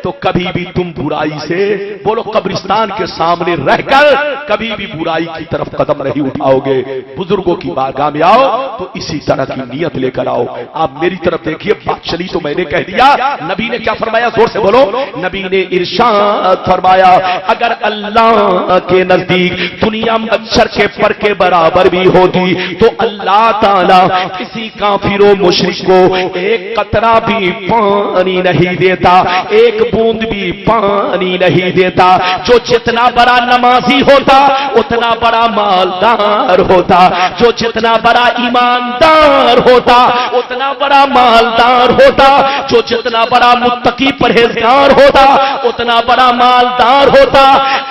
تو کبھی بھی تم برائی سے، بولو قبرستان کے سامنے رہ کر کبھی بھی برائی کی طرف قدم نہیں اٹھاؤ گے. بزرگوں کی بارگاہ میں آؤ تو اسی طرح کی نیت لے کر آؤ. آپ میری طرف دیکھیے، بات چلی تو میں نے کہہ دیا. نبی نے کیا فرمایا؟ زور سے بولو. نبی نے ارشاد فرمایا اگر اللہ کے نزدیک دنیا مچھر کے پر کے برابر بھی ہوتی تو اللہ تعالی کسی کافر و مشرک کو ایک قطرہ بھی پانی نہیں دیتا، ایک بوند بھی پانی نہیں دیتا. جو جتنا بڑا نمازی ہوتا اتنا بڑا مالدار ہوتا، جو جتنا بڑا ایماندار ہوتا اتنا بڑا مالدار ہوتا، جو جتنا بڑا متقی پرہیزگار ہوتا اتنا بڑا مالدار ہوتا.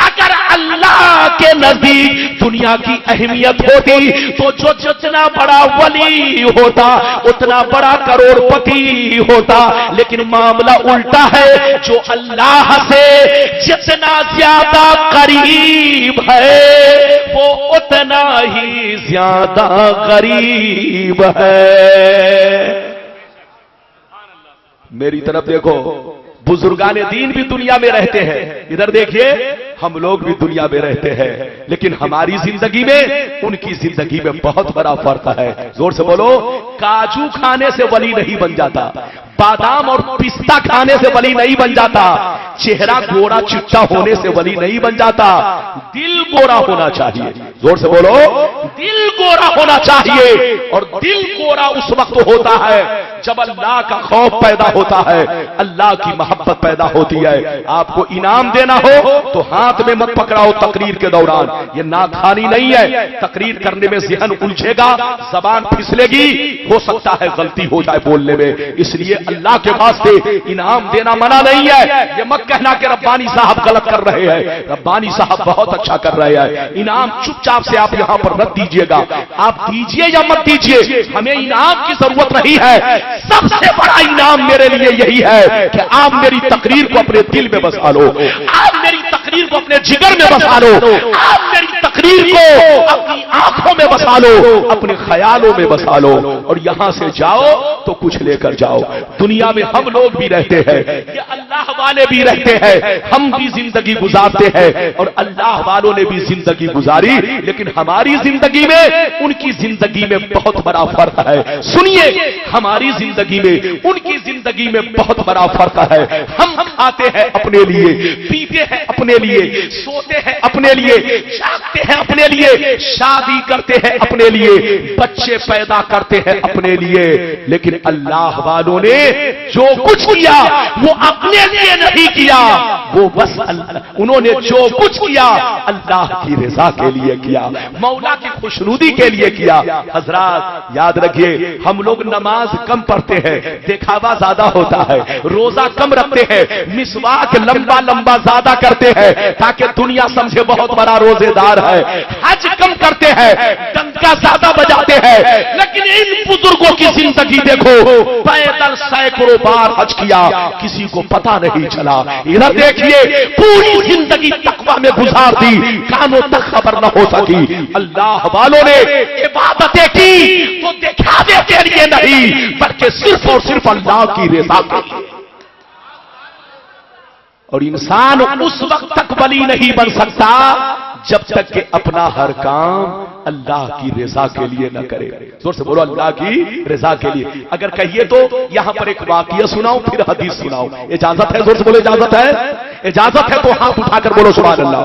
اگر اللہ کے نزدیک دنیا کی اہمیت ہوتی تو جو جتنا بڑا ولی ہوتا اتنا بڑا کروڑ پتی ہوتا. لیکن معاملہ الٹا ہے، جو اللہ سے جتنا زیادہ قریب ہے وہ اتنا ہی زیادہ غریب ہے. میری طرف دیکھو، بزرگان دین بھی دنیا میں رہتے ہیں. ادھر دیکھیے، ہم لوگ بھی دنیا میں رہتے ہیں، لیکن ہماری زندگی میں ان کی زندگی میں بہت بڑا فرق ہے. زور سے بولو. کاجو کھانے سے ولی نہیں بن جاتا، بادام اور پستہ کھانے سے ولی نہیں بن جاتا، چہرہ گورا چٹا ہونے سے ولی نہیں بن جاتا. دل گورا ہونا چاہیے. زور سے بولو. دل گورا ہونا چاہیے. اور دل گورا اس وقت ہوتا ہے جب اللہ کا خوف پیدا ہوتا ہے، اللہ کی محبت پیدا ہوتی ہے. آپ کو انعام دینا ہو تو ہاتھ میں مت پکڑاؤ تقریر کے دوران. یہ ناخوانی نہیں ہے. تقریر کرنے میں ذہن الجھے گا، زبان پھسلے گی، ہو سکتا ہے غلطی ہو جائے بولنے میں. اس لیے اللہ کے واسطے انعام دینا منع نہیں ہے. یہ مت کہنا کہ ربانی صاحب غلط کر رہے ہیں، ربانی صاحب بہت اچھا کر رہے ہیں. انعام چپ چاپ سے آپ یہاں پر رد دیجیے گا. آپ دیجیے یا مت دیجیے، ہمیں انعام کی ضرورت نہیں ہے. سب سے بڑا انعام میرے لیے یہی ہے کہ آپ میری تقریر کو اپنے دل میں بسا لو، آپ میری تقریر کو اپنے جگر میں بسا لو، آپ میری تقریر کو اپنی آنکھوں میں بسا لو، اپنے خیالوں میں بسا لو، اور یہاں سے جاؤ تو کچھ لے کر جاؤ. دنیا میں ہم لوگ بھی رہتے ہیں، یہ اللہ والے بھی رہتے ہیں، ہم بھی زندگی گزارتے ہیں اور اللہ والوں نے بھی زندگی گزاری. لیکن ہماری زندگی میں ان کی زندگی میں بہت بڑا فرق ہے. سنیے، ہماری زندگی میں ان کی زندگی میں بہت بڑا فرق ہے. ہم کھاتے ہیں اپنے لیے، پیتے ہیں اپنے لیے، سوتے ہیں اپنے لیے، جاگتے ہیں اپنے لیے، شادی کرتے ہیں اپنے لیے، بچے پیدا کرتے ہیں اپنے لیے. لیکن اللہ والوں نے جو کچھ کیا وہ اپنے لیے نہیں کیا، وہ بس انہوں نے جو کچھ کیا اللہ کی رضا کے لیے کیا، مولا کی خوشنودی کے لیے کیا. حضرات یاد رکھیے، ہم لوگ نماز کم پڑھتے ہیں، دکھاوا زیادہ ہوتا ہے، روزہ کم رکھتے ہیں، مسواک لمبا لمبا زیادہ کرتے ہیں تاکہ دنیا سمجھے بہت بڑا روزے دار ہے، حج کم کرتے ہیں، ڈنکا زیادہ بجاتے ہیں. لیکن ان بزرگوں کی زندگی دیکھو، پیدل سینکڑوں بار حج کیا، کسی کو پتہ نہیں چلا. ادھر دیکھیے، پوری زندگی تقویٰ میں گزار دی، کانوں تک خبر نہ ہو سکی. اللہ والوں نے عبادتیں کی تو دکھاوے کے لیے نہیں بلکہ صرف اور صرف اللہ کی رضا کے لیے. اور انسان اس وقت تک ولی نہیں بن سکتا جب تک کہ اپنا ہر کام اللہ کی رضا کے لیے نہ کرے. زور سے بولو، اللہ کی رضا کے لیے. اگر کہیے تو یہاں پر ایک واقعہ سناؤں پھر حدیث سناؤں. اجازت ہے؟ زور سے بولو اجازت ہے. اجازت ہے تو ہاتھ اٹھا کر بولو سبحان اللہ.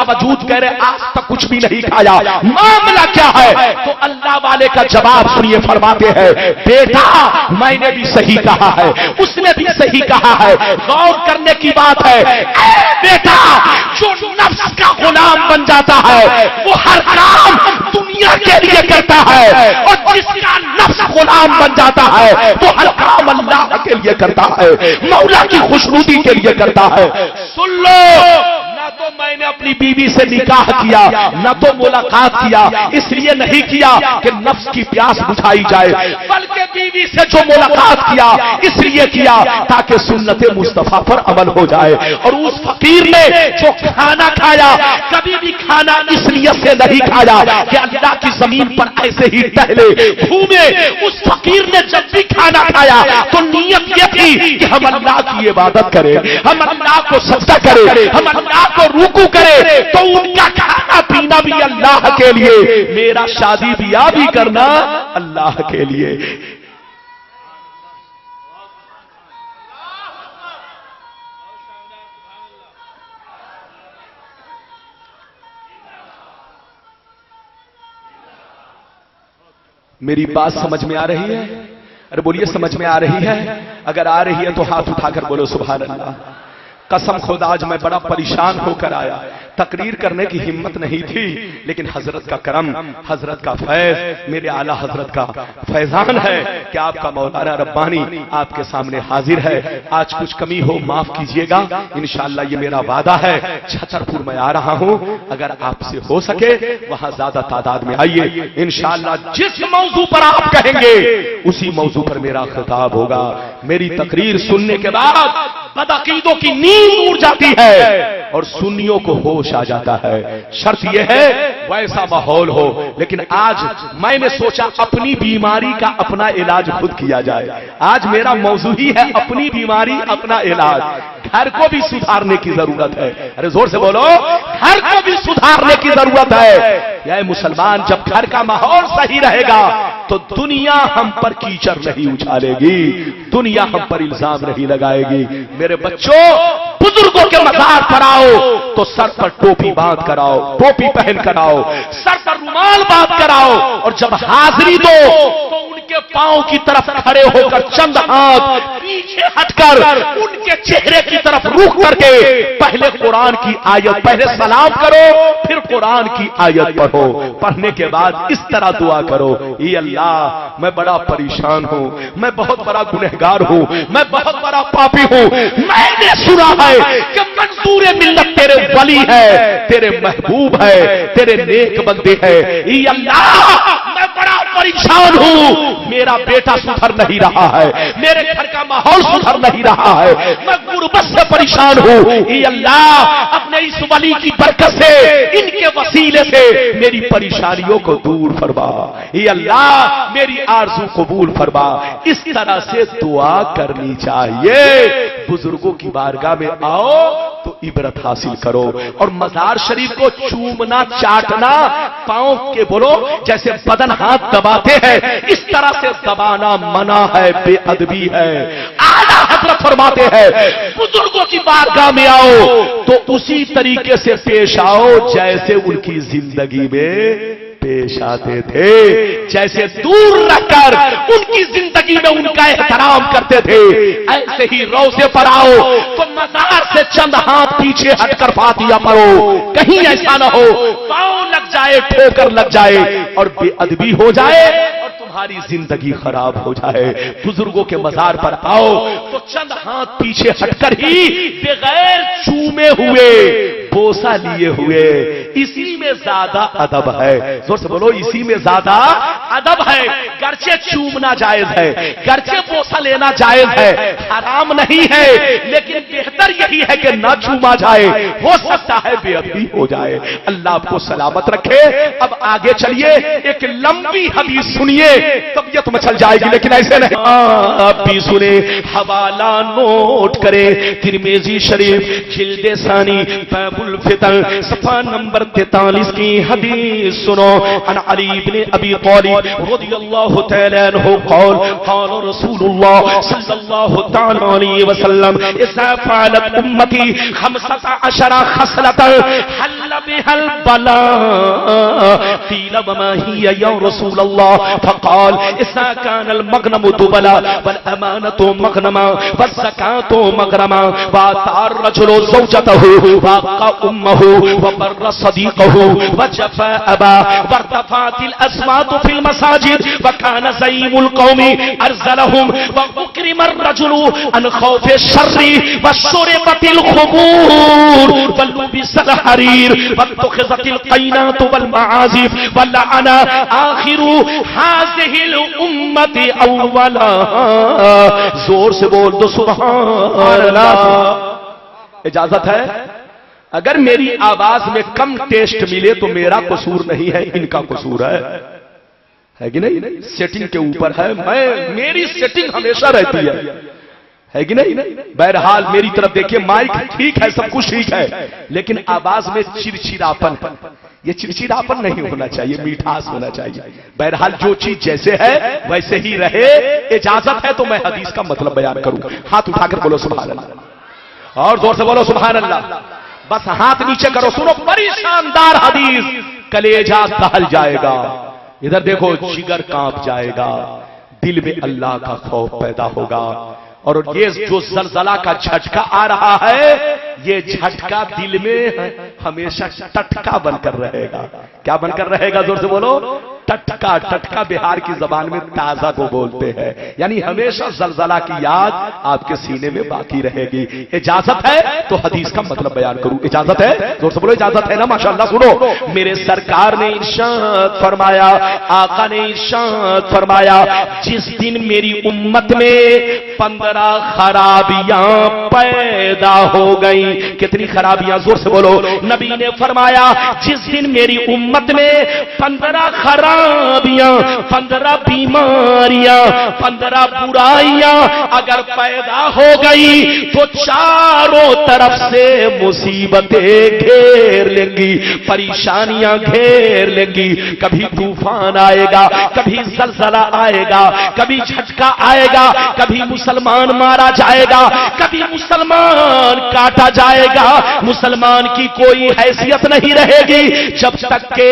باوجود کہہ رہے آج تک کچھ بھی نہیں کھایا، معاملہ کیا ہے؟ تو اللہ والے کا جواب سنیے، فرماتے ہیں بیٹا میں نے بھی صحیح کہا ہے، اس نے بھی صحیح کہا ہے، غور کرنے کی بات ہے۔ اے بیٹا جو نفس کا غلام بن جاتا ہے وہ ہر کام دنیا کے لیے کرتا ہے، اور جس کا نفس غلام بن جاتا ہے وہ ہر کام اللہ کے لیے کرتا ہے، مولا کی خوشنودی کے لیے کرتا ہے۔ سن لو، نہ تو میں نے اپنی بیوی سے نکاح کیا، نہ تو ملاقات کیا، اس لیے نہیں کیا کہ نفس کی پیاس بجھائی جائے، بلکہ بیوی سے جو ملاقات کیا اس لیے کیا تاکہ سنت مصطفیٰ پر عمل ہو جائے۔ اور اس فقیر نے جو کھانا کھایا کبھی بھی کھانا اس لیے سے نہیں کھایا کہ اللہ کی زمین پر ایسے ہی ٹہلے گھومے، اس فقیر نے جب بھی کھانا کھایا تو نیت یہ تھی کہ ہم اللہ کی عبادت کریں، ہم اللہ کو سجدہ کریں، ہم اللہ کو رکوع کرے، تو ان کا کھانا پینا بھی اللہ کے لیے، میرا شادی بیاہ بھی کرنا اللہ کے لیے۔ میری بات سمجھ میں آ رہی ہے؟ ارے بولیے سمجھ میں آ رہی ہے؟ اگر آ رہی ہے تو ہاتھ اٹھا کر بولو سبحان اللہ۔ قسم خدا آج میں بڑا پریشان ہو کر آیا، تقریر کرنے کی ہمت نہیں تھی، لیکن حضرت کا کرم، حضرت کا فیض، میرے اعلیٰ حضرت کا فیضان ہے کہ آپ کا مولانا ربانی آپ کے سامنے حاضر ہے۔ آج کچھ کمی ہو معاف کیجئے گا، انشاءاللہ یہ میرا وعدہ ہے۔ چھترپور میں آ رہا ہوں، اگر آپ سے ہو سکے وہاں زیادہ تعداد میں آئیے، انشاءاللہ جس موضوع پر آپ کہیں گے اسی موضوع پر میرا خطاب ہوگا۔ میری تقریر سننے کے بعد بدعقیدوں کی نیند اڑ جاتی ہے اور سنیوں کو ہوش آ جاتا ہے۔ شرط یہ ہے ویسا ماحول ہو، لیکن آج میں نے سوچا اپنی بیماری کا اپنا علاج خود کیا جائے۔ آج میرا موضوع ہی ہے اپنی بیماری اپنا علاج۔ گھر کو بھی سدھارنے کی ضرورت ہے، ارے زور سے بولو، گھر کو بھی سدھارنے کی ضرورت ہے۔ یہ مسلمان جب گھر کا ماحول صحیح رہے گا تو دنیا ہم پر کیچڑ نہیں اچھالے گی، دنیا ہم پر الزام نہیں لگائے گی۔ میرے بچوں، بزرگوں کے مزار پر آؤ تو سر پر ٹوپی باندھ کر آؤ، ٹوپی پہن کر آؤ، سر پر رومال باندھ کر آؤ، اور جب حاضری دو تو ان کے پاؤں کی طرف کھڑے ہو کر چند ہاتھ پیچھے ہٹ کر ان کے چہرے کی طرف رخ کر کے پہلے قرآن کی آیت، پہلے سلام کرو پھر قرآن کی آیت پڑھو، پڑھنے کے بعد اس طرح دعا کرو، اے اللہ میں بڑا پریشان ہوں، میں بہت بڑا گنہگار ہوں، میں بہت بڑا پاپی ہوں، میں نے سنا ہے کہ منصور ملت تیرے ولی ہے، تیرے محبوب ہے، تیرے نیک بندے ہیں، اے اللہ میں بڑا پریشان ہوں، میرا بیٹا سدھر نہیں رہا ہے، میرے گھر کا ماحول سدھر نہیں رہا ہے، میں غربت سے پریشان ہوں، اے اللہ اپنے اس ولی کی برکت سے، ان کے وسیلے سے میری پریشانیوں کو دور فرما، اے اللہ میری آرزو قبول فرما۔ اس طرح سے دعا کرنی چاہیے۔ بزرگوں کی بارگاہ میں آؤ تو عبرت حاصل کرو، اور مزار شریف کو چومنا چاٹنا پاؤں کے بولو جیسے بدن ہاتھ دباتے ہیں اس طرح سے دبانا منع ہے، بے ادبی ہے۔ اعلیٰ حضرت فرماتے ہیں بزرگوں کی بارگاہ میں آؤ تو اسی طریقے سے پیش آؤ جیسے ان کی زندگی میں پیش آتے تھے، جیسے دور رہ کر ان کی زندگی میں ان کا احترام کرتے تھے، ایسے ہی روزے پر آؤ تو مزار سے چند ہاتھ پیچھے ہٹ کر فاتحہ پڑھو، کہیں ایسا نہ ہو پاؤں لگ جائے، ٹھوکر لگ جائے اور بے ادبی ہو جائے اور تمہاری زندگی خراب ہو جائے۔ بزرگوں کے مزار پر آؤ تو چند ہاتھ پیچھے ہٹ کر ہی بغیر چومے ہوئے، بوسہ لیے ہوئے، اسی میں زیادہ ادب ہے۔ زور سے بولو، اسی میں زیادہ ادب ہے۔ گرچہ چومنا جائز ہے، گرچہ بوسہ لینا جائز ہے، حرام نہیں ہے، لیکن بہتر یہی ہے کہ نہ چوما جائے، ہو سکتا ہے بے ادبی ہو جائے۔ اللہ آپ کو سلامت رکھے۔ اب آگے چلیے، ایک لمبی حدیث سنیے، طبیعت مچل جائے گی لیکن ایسے نہیں، آپ بھی سنیں، حوالہ نوٹ کریں، ترمذی شریف جلد ثانی باب الفتن صفحہ نمبر 43 کی حدیث سنو۔ عن علی بن ابی طالب رضی اللہ تعالی عنہ قال قال رسول اللہ صلی اللہ تعالی علیہ وسلم اذا فعلت امتی 15 خصلة حل بها البلاء قيل وما هي يا رسول الله فقال إذا كان المغنم دبلا والأمانة مغنما والزكاة مغرما وآتى الرجل زوجته وأبقى أمه وبر صديقه وجفى أباه وارتفعت الأصوات في المساجد وكان زعيم القوم أرذلهم وأكرم الرجل عن خوف الشر وشربت الخمور ولبس الحرير واتخذت القينات والمعازف ولعن آخر هذه الأمة أولها. زور سے بول دو سبحان اللہ. اجازت ہے اگر میری آواز میں کم ٹیسٹ ملے تو میرا قصور نہیں ہے، ان کا قصور ہے کہ نہیں؟ سیٹنگ کے اوپر ہے، میری سیٹنگ ہمیشہ رہتی ہے کہ نہیں؟ بہرحال میری طرف دیکھیے، مائک ٹھیک ہے، سب کچھ ٹھیک ہے، لیکن آواز میں چڑچڑاپن، یہ چڑچڑاپن نہیں ہونا چاہیے، میٹھاس ہونا چاہیے. بہرحال جو چیز جیسے ہے ویسے ہی رہے. اجازت ہے تو میں حدیث کا مطلب بیان کروں. ہاتھ اٹھا کر بولو سبحان اللہ، اور زور سے بولو سبحان اللہ. بس ہاتھ نیچے کرو، سنو بڑی شاندار حدیث، کلیجہ دہل جائے گا. ادھر دیکھو، جگر کانپ جائے گا، دل میں اللہ کا خوف پیدا ہوگا. اور یہ جو زلزلہ کا جھٹکا آ رہا ہے، یہ جھٹکا دل میں ہمیشہ ٹٹکا بن کر رہے گا. کیا بن کر رہے گا؟ زور سے بولو. ٹٹکا. ٹٹکا بہار کی زبان میں تازہ کو بولتے ہیں، یعنی ہمیشہ زلزلہ کی یاد آپ کے سینے میں باقی رہے گی. اجازت ہے تو حدیث کا مطلب بیان کروں. اجازت ہے؟ زور سے بولو اجازت ہے نا. ماشاءاللہ. سنو، میرے سرکار نے ارشاد فرمایا، آقا نے ارشاد فرمایا، جس دن میری امت میں 15 خرابیاں پیدا ہو گئی. کتنی خرابیاں؟ زور سے بولو. نبی نے فرمایا جس دن میری امت میں 15 خرابیاں، 15 بیماریاں، 15 برائیاں اگر پیدا ہو گئی تو چاروں طرف سے مصیبتیں گھیر لیں گی، پریشانیاں گھیر لیں گی. کبھی طوفان آئے گا، کبھی زلزلہ آئے گا، کبھی جھٹکا آئے گا، کبھی مسلمان مارا جائے گا، کبھی مسلمان کاٹا جائے گا. مسلمان کی کوئی حیثیت نہیں رہے گی جب تک کہ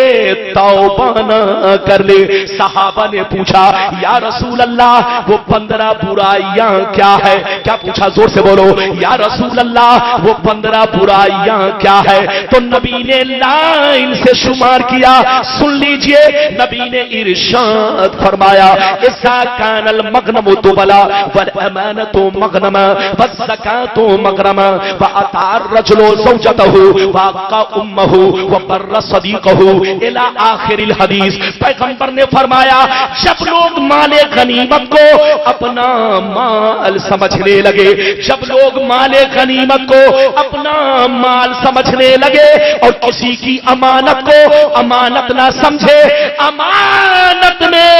توبہ نہ کر لے. صحابہ نے پوچھا یا رسول اللہ وہ 15 برائیاں کیا ہے؟ کیا پوچھا؟ زور سے بولو. یا رسول اللہ وہ 15 برائیاں کیا ہے؟ تو نبی نے لائن سے شمار کیا. سن لیجئے، نبی نے ارشاد فرمایا اذا کان المغنم دبلا والامانۃ مغنما والزکاۃ مغرما واتى الرجل زوجته واقى امه وبر صديقه الى آخر الحدیث. پیغمبر نے فرمایا جب لوگ مال غنیمت کو اپنا مال سمجھنے لگے، جب لوگ مال غنیمت کو اپنا مال سمجھنے لگے اور کسی کی امانت کو امانت نہ سمجھے، امانت میں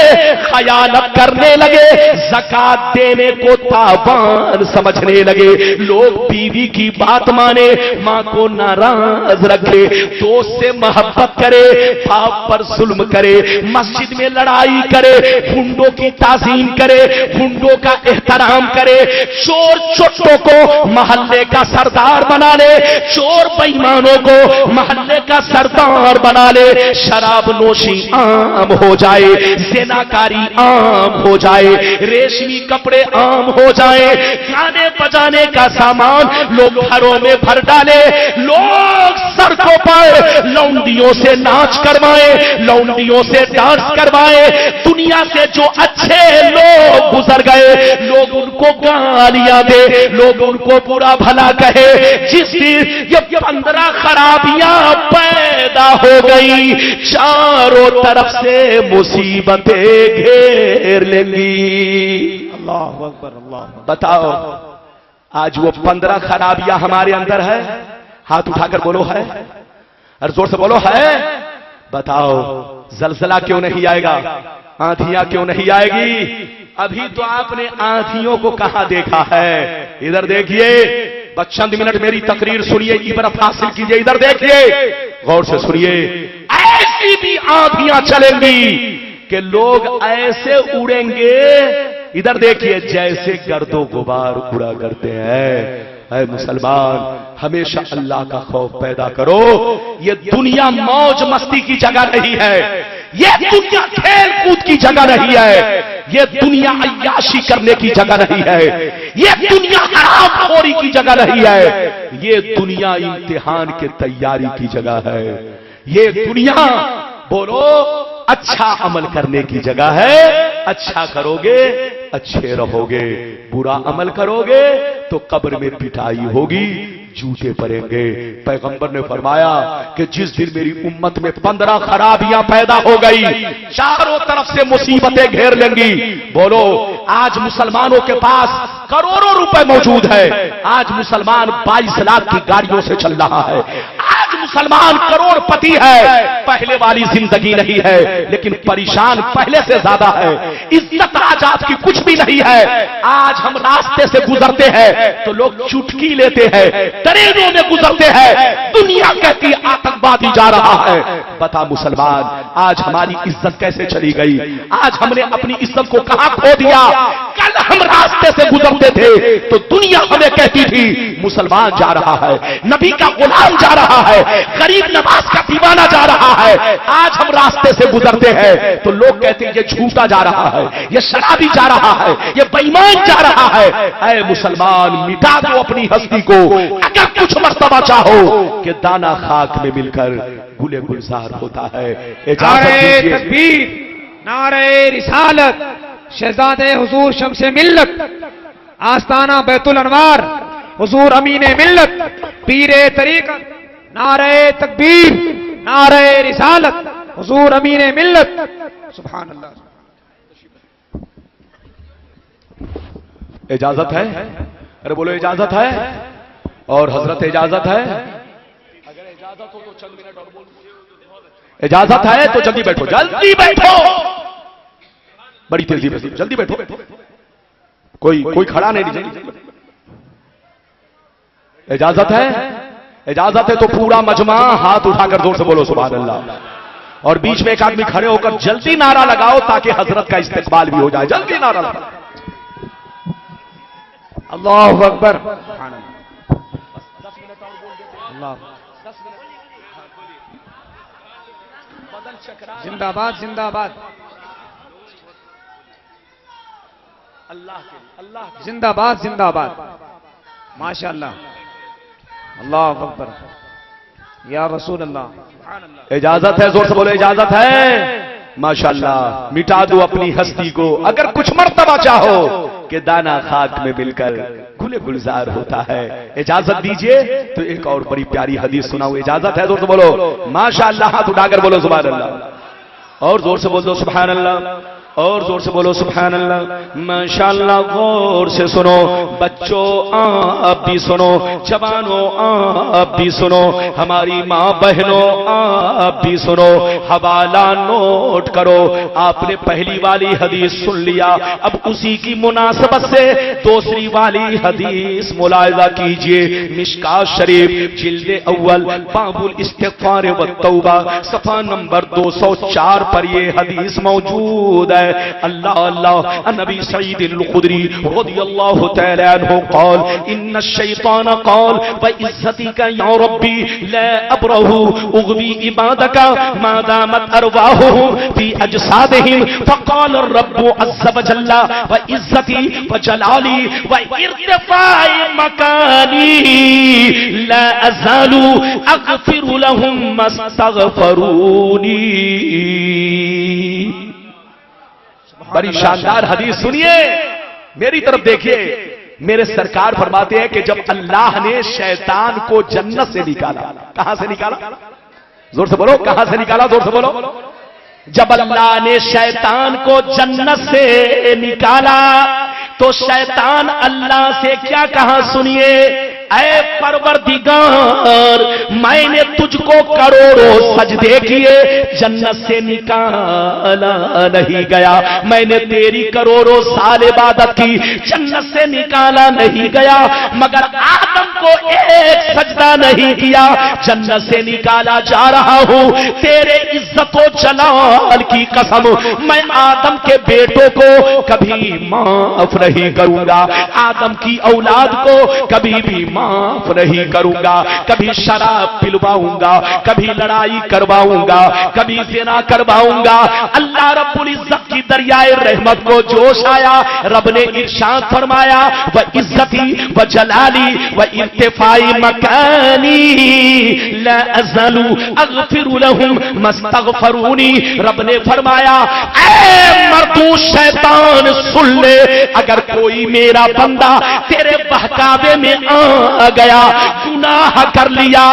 خیانت کرنے لگے، زکات دینے کو تاوان سمجھنے لگے، لوگ بیوی کی بات مانے، ماں کو ناراض رکھے، دوست سے محبت کرے، باپ پر ظلم کرے، مسجد میں لڑائی کرے، گنڈوں کی تعظیم کرے، گنڈوں کا احترام کرے، چور چٹوں کو محلے کا سردار بنا لے، چور بےایمانوں کو محلے کا سردار بنا لے، شراب نوشی عام ہو جائے، زناکاری عام ہو جائے، ریشمی کپڑے عام ہو جائے، گانے بجانے کا سامان لوگ گھروں میں بھر ڈالے، لوگ سڑکوں پر لونڈیوں سے ناچ کروائے، لونڈیوں سے ڈانس کروائے. دنیا سے جو اچھے لوگ گزر گئے لوگ ان کو گالیاں دے، لوگ ان کو برا بھلا کہے. جس دن یہ 15 خرابیاں پیدا ہو گئی، چاروں طرف سے مصیبتیں گھیر لیں گی. اللہ اکبر. اللہ بتاؤ آج وہ 15 خرابیاں ہمارے اندر ہے؟ ہاتھ اٹھا کر بولو ہے، اور زور سے بولو ہے. بتاؤ زلزلہ کیوں نہیں آئے گا؟ آندھیاں کیوں نہیں آئے گی؟ ابھی تو آپ نے آندھیوں کو کہاں دیکھا ہے؟ ادھر دیکھیے، بس چند منٹ میری تقریر سنیے، عبرت حاصل کیجیے. ادھر دیکھیے، غور سے سنیے. ایسی بھی آندھیاں چلیں گی کہ لوگ ایسے اڑیں گے، ادھر دیکھیے، جیسے گرد و غبار اڑا کرتے ہیں. اے مسلمان ہمیشہ اللہ کا خوف پیدا کرو. یہ دنیا موج مستی کی جگہ نہیں ہے, یہ دنیا کھیل کود کی جگہ نہیں ہے, یہ دنیا عیاشی کرنے کی جگہ نہیں ہے, یہ دنیا حرام خوری کی جگہ نہیں ہے, یہ دنیا امتحان کے تیاری کی جگہ ہے. یہ دنیا بولو اچھا عمل کرنے کی جگہ ہے. اچھا کرو گے اچھے رہو گے, برا عمل کرو گے تو قبر میں پٹائی ہوگی, جوتے پڑیں گے. پیغمبر نے فرمایا کہ جس دن میری امت میں 15 خرابیاں پیدا ہو گئی, چاروں طرف سے مصیبتیں گھیر لیں گی. بولو آج مسلمانوں کے پاس کروڑوں روپے موجود ہے, آج مسلمان 22 لاکھ کی گاڑیوں سے چل رہا ہے, آج مسلمان کروڑ پتی ہے, پہلے والی زندگی نہیں ہے لیکن پریشان پہلے سے زیادہ ہے. عزت آج آپ کی کچھ بھی نہیں ہے. آج ہم راستے سے گزرتے ہیں تو لوگ چٹکی لیتے ہیں, ٹرینوں میں گزرتے ہیں دنیا کہتی آتنکوادی جا رہا ہے. بتا مسلمان آج ہماری عزت کیسے چلی گئی, آج ہم نے اپنی عزت کو کہاں کھو دیا. کل ہم راستے سے گزرتے تھے تو دنیا ہمیں کہتی تھی مسلمان جا رہا ہے, نبی کا غلام جا رہا ہے, غریب نواز کا دیوانہ جا رہا ہے. آج ہم راستے سے گزرتے ہیں تو لوگ کہتے ہیں یہ جھوٹا جا رہا ہے, یہ شرابی جا رہا ہے, یہ بے ایمان جا رہا ہے. اے مسلمان مٹا دو اپنی ہستی کو, اگر کچھ مرتبہ چاہو کہ دانا خاک میں مل کر گلے گلزار ہوتا ہے. نعرہ تکبیر, نعرہ رسالت, شہزادے حضور شمس ملت, آستانہ بیت الانوار, حضور امین ملت, پیر طریقت. نعرہ تکبیر, نعرہ رسالت, حضور امین ملت. سبحان اللہ. اجازت ہے؟ ارے بولو اجازت ہے. اور حضرت اجازت ہے؟ اگر اجازت ہو تو چند منٹ اور بولو. اجازت ہے تو جلدی بیٹھو, جلدی بیٹھو, بڑی تیزی میں جلدی بیٹھو. کوئی کھڑا نہیں. جلدی. اجازت ہے؟ اجازت ہے تو پورا مجمع ہاتھ اٹھا کر زور سے بولو سبحان اللہ. اور بیچ میں ایک آدمی کھڑے ہو کر جلدی نعرہ لگاؤ تاکہ حضرت کا استقبال بھی ہو جائے. جلدی نعرہ لگاؤ. اللہ اکبر. اللہ زندہ باد, زندہ باد, زندہ باد, زندہ باد. ماشاء اللہ. اللہ اکبر. یا رسول اللہ. اجازت ہے, زور سے بولو اجازت ہے. ماشاءاللہ مٹا دو اپنی ہستی کو, اگر کچھ مرتبہ چاہو کہ دانا خاک میں مل کر گلے گلزار ہوتا ہے. اجازت دیجئے تو ایک اور بڑی پیاری حدیث سناؤں. اجازت ہے, زور سے بولو ماشاءاللہ, ہاتھ اٹھا کر بولو سبحان اللہ, اور زور سے بولو سبحان اللہ, اور زور سے بولو سبحان اللہ. ماشاءاللہ غور سے سنو بچوں, آپ بھی سنو, جوانوں آپ بھی سنو, ہماری ماں بہنوں آپ بھی سنو, حوالہ نوٹ کرو. آپ نے پہلی والی حدیث سن لیا, اب اسی کی مناسبت سے دوسری والی حدیث ملاحظہ کیجئے. مشکاۃ شریف جلد اول باب الاستغفار والتوبہ صفحہ نمبر 204 پر یہ حدیث موجود ہے. اللہ اللہ. نبی سعید الخدری رضی اللہ تعالی عنہ قال ان الشیطان قال وعزتک یا ربی لا ابرہ اغوی عبادک ما دامت ارواحهم فی اجسادهم فقال الرب عز وجل وعزتی وجلالی وارتفاع مکانی لا ازال اغفر لهم ما استغفرونی. بڑی شاندار حدیث سنیے, میری طرف دیکھیے. میرے سرکار فرماتے ہیں کہ جب اللہ نے شیطان کو جنت سے نکالا, کہاں سے نکالا؟ زور سے بولو کہاں سے نکالا, زور سے بولو. جب اللہ نے شیطان کو جنت سے نکالا تو شیطان اللہ سے کیا کہا سنیے, اے پروردگار میں نے تجھ کو کروڑوں سجدے کیے, جنت سے نکالا نہیں گیا. میں نے تیری کروڑوں سال عبادت کی, جنت سے نکالا نہیں گیا. مگر آدم کو ایک سجدہ نہیں کیا, جنت سے نکالا جا رہا ہوں. تیرے عزت عزت و جلال کی قسم میں آدم کے بیٹوں کو کبھی معاف نہیں کروں گا، آدم کی اولاد کو کبھی بھی معاف نہیں کروں گا، کبھی شراب پلواؤں گا، کبھی لڑائی کرواؤں گا، کبھی زنا کرواؤں گا۔ اللہ رب العزت کی دریائے رحمت کو جوش آیا، رب نے ارشاد فرمایا وعزتی وجلالی وارتفاع مکانی لا ازال اغفر لهم ما استغفرونی۔ رب نے فرمایا اے مردو شیطان سن لے، اگر کوئی میرا بندہ تیرے بہکاوے میں آ گیا، گناہ کر لیا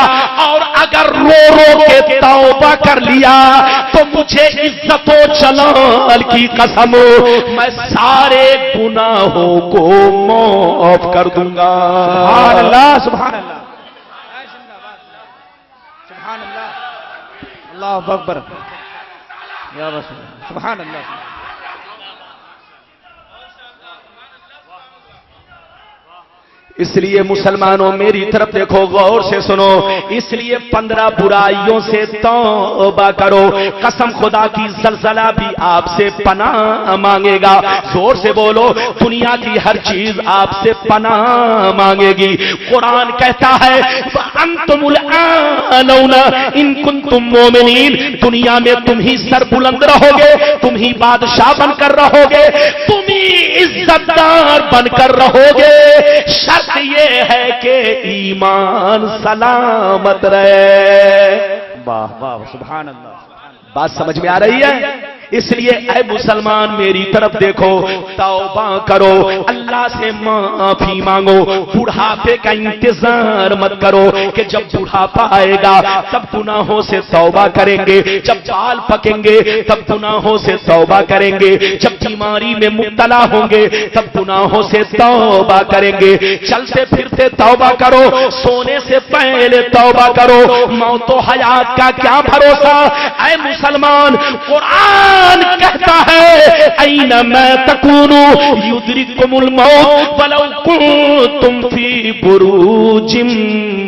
اور اگر رو رو کے توبہ کر لیا تو مجھے عزت و جلال کی قسم میں سارے گناہوں کو معاف کر دوں گا۔ سبحان اللہ سبحان اللہ سبحان اللہ، اللہ اکبر یا رسول اللہ، سبحان اللہ۔ اس لیے مسلمانوں میری طرف دیکھو، غور سے سنو، اس لیے 15 برائیوں سے توبہ کرو۔ قسم خدا کی زلزلہ بھی آپ سے پناہ مانگے گا، زور سے بولو، دنیا کی ہر چیز آپ سے پناہ مانگے گی۔ قرآن کہتا ہے وَأَنْتُمُ الْآنَوْنَ إِن كُنْتُم مُؤْمِنِينَ، دنیا میں تم ہی سر بلند رہو گے، تم ہی بادشاہ بن کر رہو گے، تم ہی عزت دار بن کر رہو گے، شرط یہ ہے کہ ایمان سلامت رہے۔ واہ واہ سبحان اللہ۔ بات سمجھ میں آ رہی ہے؟ اس لیے اے مسلمان میری طرف دیکھو، توبہ کرو، اللہ سے معافی مانگو، بڑھاپے کا انتظار مت کرو کہ جب بڑھاپا آئے گا تب گناہوں سے توبہ کریں گے، جب بال پکیں گے تب گناہوں سے توبہ کریں گے، جب بیماری میں مبتلا ہوں گے تب گناہوں سے توبہ کریں گے۔ چلتے پھرتے توبہ کرو، سونے سے پہلے توبہ کرو، موت و حیات کا کیا بھروسہ۔ اے مسلمان، قرآن کہتا ہے اینما تکونوا یدرککم الموت ولو کنتم فی بروج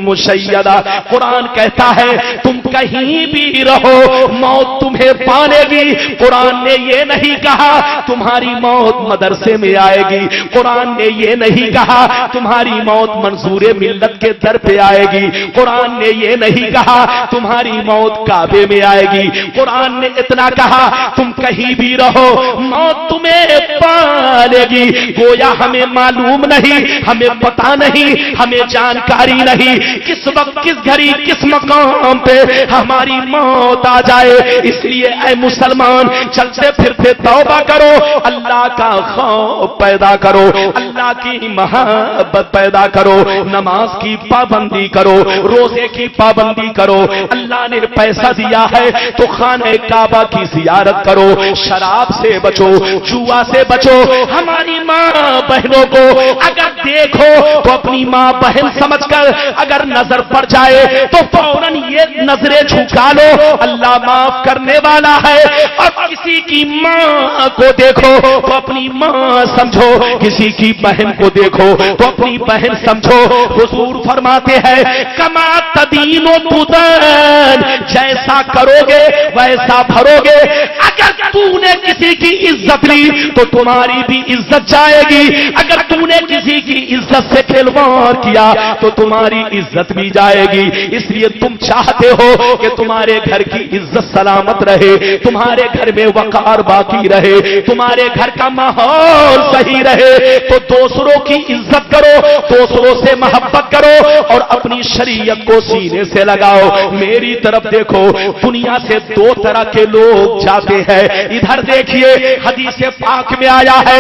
مشیدہ۔ قرآن کہتا ہے تم کہیں بھی رہو موت تمہیں پانے گی۔ قرآن نے یہ نہیں کہا تمہاری موت مدرسے میں آئے گی، قرآن نے یہ نہیں کہا تمہاری موت منصور ملت کے در پہ آئے گی، قرآن نے یہ نہیں کہا تمہاری موت کعبے میں آئے گی، قرآن نے اتنا کہا تم کہیں بھی رہو موت تمہیں پالے گی۔ گویا ہمیں معلوم نہیں، ہمیں پتا نہیں، ہمیں جانکاری نہیں کس وقت کس گھڑی کس مقام پہ ہماری موت آ جائے۔ اس لیے اے مسلمان چلتے پھرتے توبہ کرو، اللہ کا خوف پیدا کرو، اللہ کی محبت پیدا کرو، نماز کی پابندی کرو، روزے کی پابندی کرو۔ اللہ نے پیسہ دیا ہے تو خانہ کعبہ کی زیارت کرو، شراب سے بچو، جوا سے بچو۔ ہماری ماں بہنوں کو اگر دیکھو تو اپنی ماں بہن سمجھ کر اگر نظر پڑ جائے تو فوراً یہ نظریں جھکا لو، اللہ معاف کرنے والا ہے۔ اور کسی کی ماں کو دیکھو تو اپنی ماں سمجھو، کسی کی بہن کو دیکھو تو اپنی بہن سمجھو۔ حضور فرماتے ہیں کما تدین و تدان، جیسا کرو گے ویسا بھرو گے۔ اگر تو نے کسی کی عزت لی تو تمہاری بھی عزت جائے گی، اگر تو نے کسی کی عزت سے کھلواڑ کیا تو تمہاری عزت بھی جائے گی۔ اس لیے تم چاہتے ہو کہ تمہارے گھر کی عزت سلامت رہے، تمہارے گھر میں وقار باقی رہے، تمہارے گھر کا ماحول صحیح رہے، تو دوسروں کی عزت کرو، دوسروں سے محبت کرو اور اپنی شریعت کو سینے سے لگاؤ۔ میری طرف دیکھو، دنیا سے دو طرح کے لوگ جاتے ہیں۔ ادھر دیکھیے حدیث پاک میں آیا ہے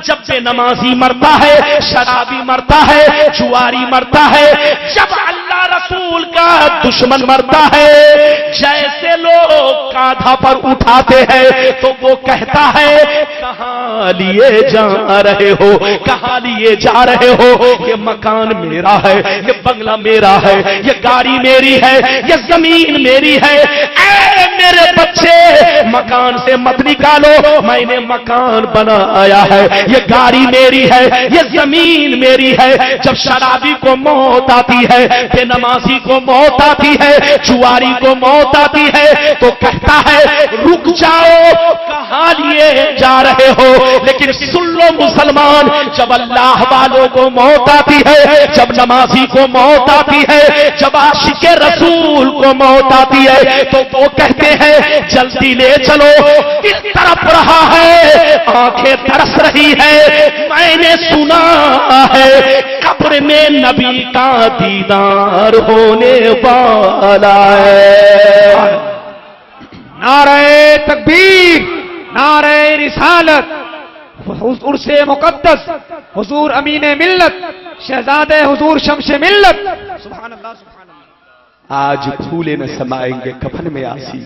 جب بے نمازی مرتا ہے، شرابی مرتا ہے، جواری مرتا ہے، جب اللہ رسول کا دشمن مرتا ہے، جیسے لوگ کاندھا پر اٹھاتے ہیں تو وہ کہتا ہے کہاں لیے جا رہے ہو، کہاں لیے جا رہے ہو، یہ مکان میرا ہے، یہ بنگلہ میرا ہے، یہ گاڑی میری ہے، یہ زمین میری ہے۔ اے میرے بچے مکان سے مت نکالو، میں نے مکان بنایا ہے، یہ گاڑی میری ہے، یہ زمین میری ہے۔ جب شرابی کو موت آتی ہے، بے نمازی کو موت آتی ہے، جواری کو موت آتی ہے تو کہتا ہے رک جاؤ، کہاں لیے جا رہے ہو؟ لیکن سن لو مسلمان، جب اللہ والوں کو موت آتی ہے، جب نمازی کو موت آتی ہے، جب عاشق رسول کو موت آتی ہے تو وہ کہتے ہیں جلدی لے چلو، کس طرف رہا ہے، آنکھیں ترس رہی ہے، میں نے سنا ہے قبر میں نبی کا دیدار ہونے والا ہے۔ نعرہ تکبیر، نعرہ رسالت، عرس مقدس، حضور امین ملت، شہزادے حضور شمس ملت، سبحان اللہ سبحان اللہ۔ آج پھولے نہ سمائیں گے کفن میں آسی،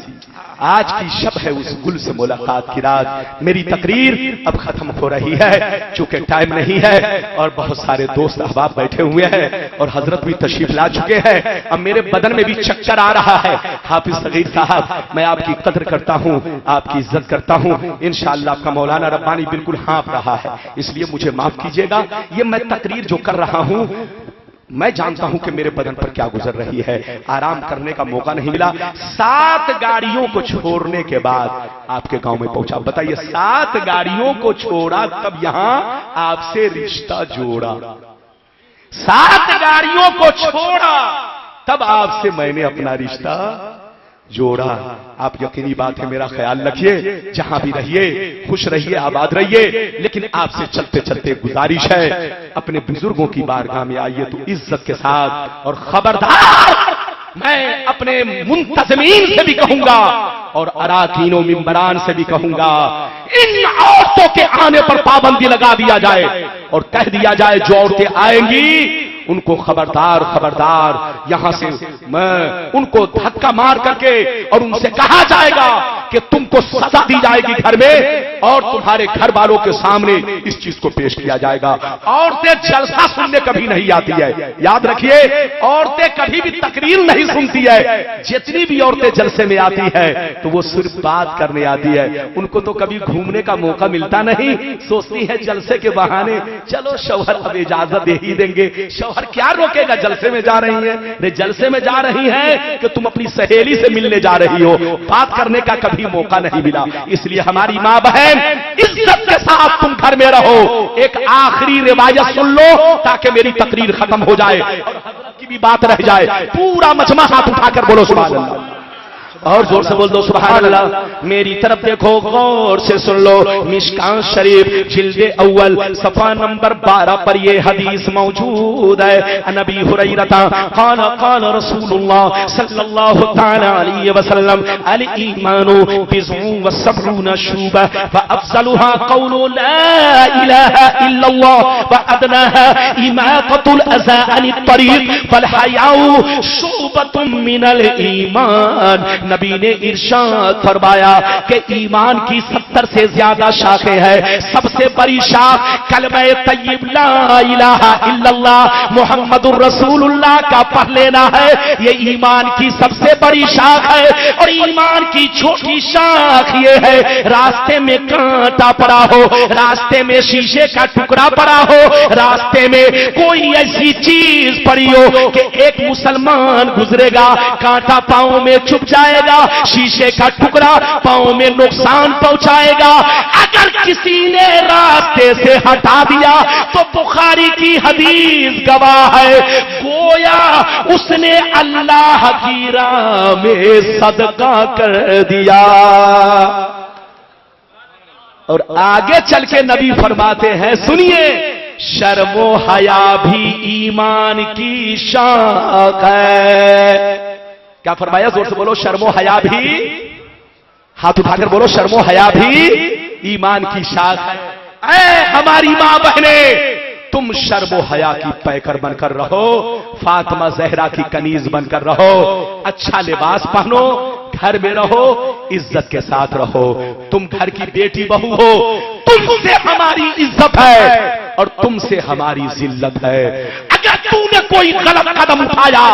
آج کی شب ہے اس گل سے ملاقات کی رات۔ میری تقریر اب ختم ہو رہی ہے چونکہ ٹائم نہیں ہے اور بہت سارے دوست احباب بیٹھے ہوئے ہیں اور حضرت بھی تشریف لا چکے ہیں۔ اب میرے بدن میں بھی چکر آ رہا ہے۔ حافظ صغیر صاحب، میں آپ کی قدر کرتا ہوں، آپ کی عزت کرتا ہوں، انشاءاللہ آپ کا مولانا ربانی بالکل ہانپ رہا ہے، اس لیے مجھے معاف کیجیے گا۔ یہ میں تقریر جو کر رہا ہوں میں جانتا ہوں کہ میرے بدن پر کیا گزر رہی ہے، آرام کرنے کا موقع نہیں ملا۔ 7 گاڑیوں کو چھوڑنے کے بعد آپ کے گاؤں میں پہنچا۔ بتائیے 7 گاڑیوں کو چھوڑا تب یہاں آپ سے رشتہ جوڑا، 7 گاڑیوں کو چھوڑا تب آپ سے میں نے اپنا رشتہ جوڑا۔ آپ یقینی بات ہے، میرا خیال رکھیے، جہاں بھی رہیے خوش رہیے، آباد رہیے، لیکن آپ سے چلتے چلتے گزارش ہے اپنے بزرگوں کی بارگاہ میں آئیے تو عزت کے ساتھ، اور خبردار میں اپنے منتظمین سے بھی کہوں گا اور اراکین و ممبران سے بھی کہوں گا، ان عورتوں کے آنے پر پابندی لگا دیا جائے اور کہہ دیا جائے جو عورتیں آئیں گی ان کو خبردار خبردار یہاں سے میں ان کو دھکا مار کر کے اور ان سے کہا جائے گا کہ تم کو سزا دی جائے گی گھر میں اور تمہارے گھر والوں کے سامنے اس چیز کو پیش کیا جائے گا۔ عورتیں جلسہ سننے کبھی نہیں آتی ہے، یاد رکھیے، عورتیں کبھی بھی تقریر نہیں سنتی ہے، جتنی بھی عورتیں جلسے میں آتی ہے تو وہ صرف بات کرنے آتی ہے، ان کو تو کبھی گھومنے کا موقع ملتا نہیں، سوچتی ہے جلسے کے بہانے چلو شوہر اب اجازت دے ہی دیں گے، شوہر کیا روکے گا، جلسے میں جا رہی ہیں، جلسے میں جا رہی ہیں کہ تم اپنی سہیلی سے ملنے جا رہی ہو، بات کرنے کا کبھی موقع نہیں ملا۔ اس لیے ہماری ماں بہن عزت کے ساتھ تم گھر میں رہو۔ ایک آخری روایت سن لو تاکہ میری تقریر ختم ہو جائے اور حضرت کی بھی بات رہ جائے۔ پورا مجمع ہاتھ اٹھا کر بولو سبحان اللہ، اور زور سے بول دو سبحان اللہ۔ میری طرف دیکھو، غور سے سن لو، مشکاہ شریف جلد اول صفحہ نمبر 12 پر یہ حدیث موجود ہے۔ نبی ہریرہ قال قال رسول اللہ صلی اللہ تعالی علیہ وسلم الایمان بضع وسبعون شعبہ فافضلها قول لا الہ الا اللہ وادناها اماطة الاذى عن الطریق والحیاء شعبۃ من الایمان۔ نبی نے ارشاد فرمایا کہ ایمان کی 70 سے زیادہ شاخیں ہیں، سب سے بڑی شاخ کلمہ طیب لا الہ الا اللہ محمد الرسول اللہ کا پڑھ لینا ہے، یہ ایمان کی سب سے بڑی شاخ ہے۔ اور ایمان کی چھوٹی شاخ یہ ہے، راستے میں کانٹا پڑا ہو، راستے میں شیشے کا ٹکڑا پڑا ہو، راستے میں کوئی ایسی چیز پڑی ہو کہ ایک مسلمان گزرے گا، کانٹا پاؤں میں چھپ جائے گا، شیشے کا ٹکڑا پاؤں میں نقصان پہنچائے گا، اگر کسی نے راستے سے ہٹا دیا تو بخاری کی حدیث گواہ ہے، گویا اس نے اللہ کی راہ میں صدقہ کر دیا۔ اور آگے چل کے نبی فرماتے ہیں، سنیے، شرم و حیا بھی ایمان کی شاخ ہے۔ کیا فرمایا؟ زور سے بولو، شرم و حیا بھی، ہاتھ اٹھا کر بولو، شرم و حیا بھی ایمان کی شاخ ہے۔ اے ہماری ماں بہنیں، تم شرم و حیا کی پیکر بن کر رہو، فاطمہ زہرا کی کنیز بن کر رہو، اچھا لباس پہنو، گھر میں رہو، عزت کے ساتھ رہو۔ تم گھر کی بیٹی بہو ہو، تم سے ہماری عزت ہے۔ اور تم سے ہماری ذلت ہے. اگر تو نے کوئی غلط قدم اٹھایا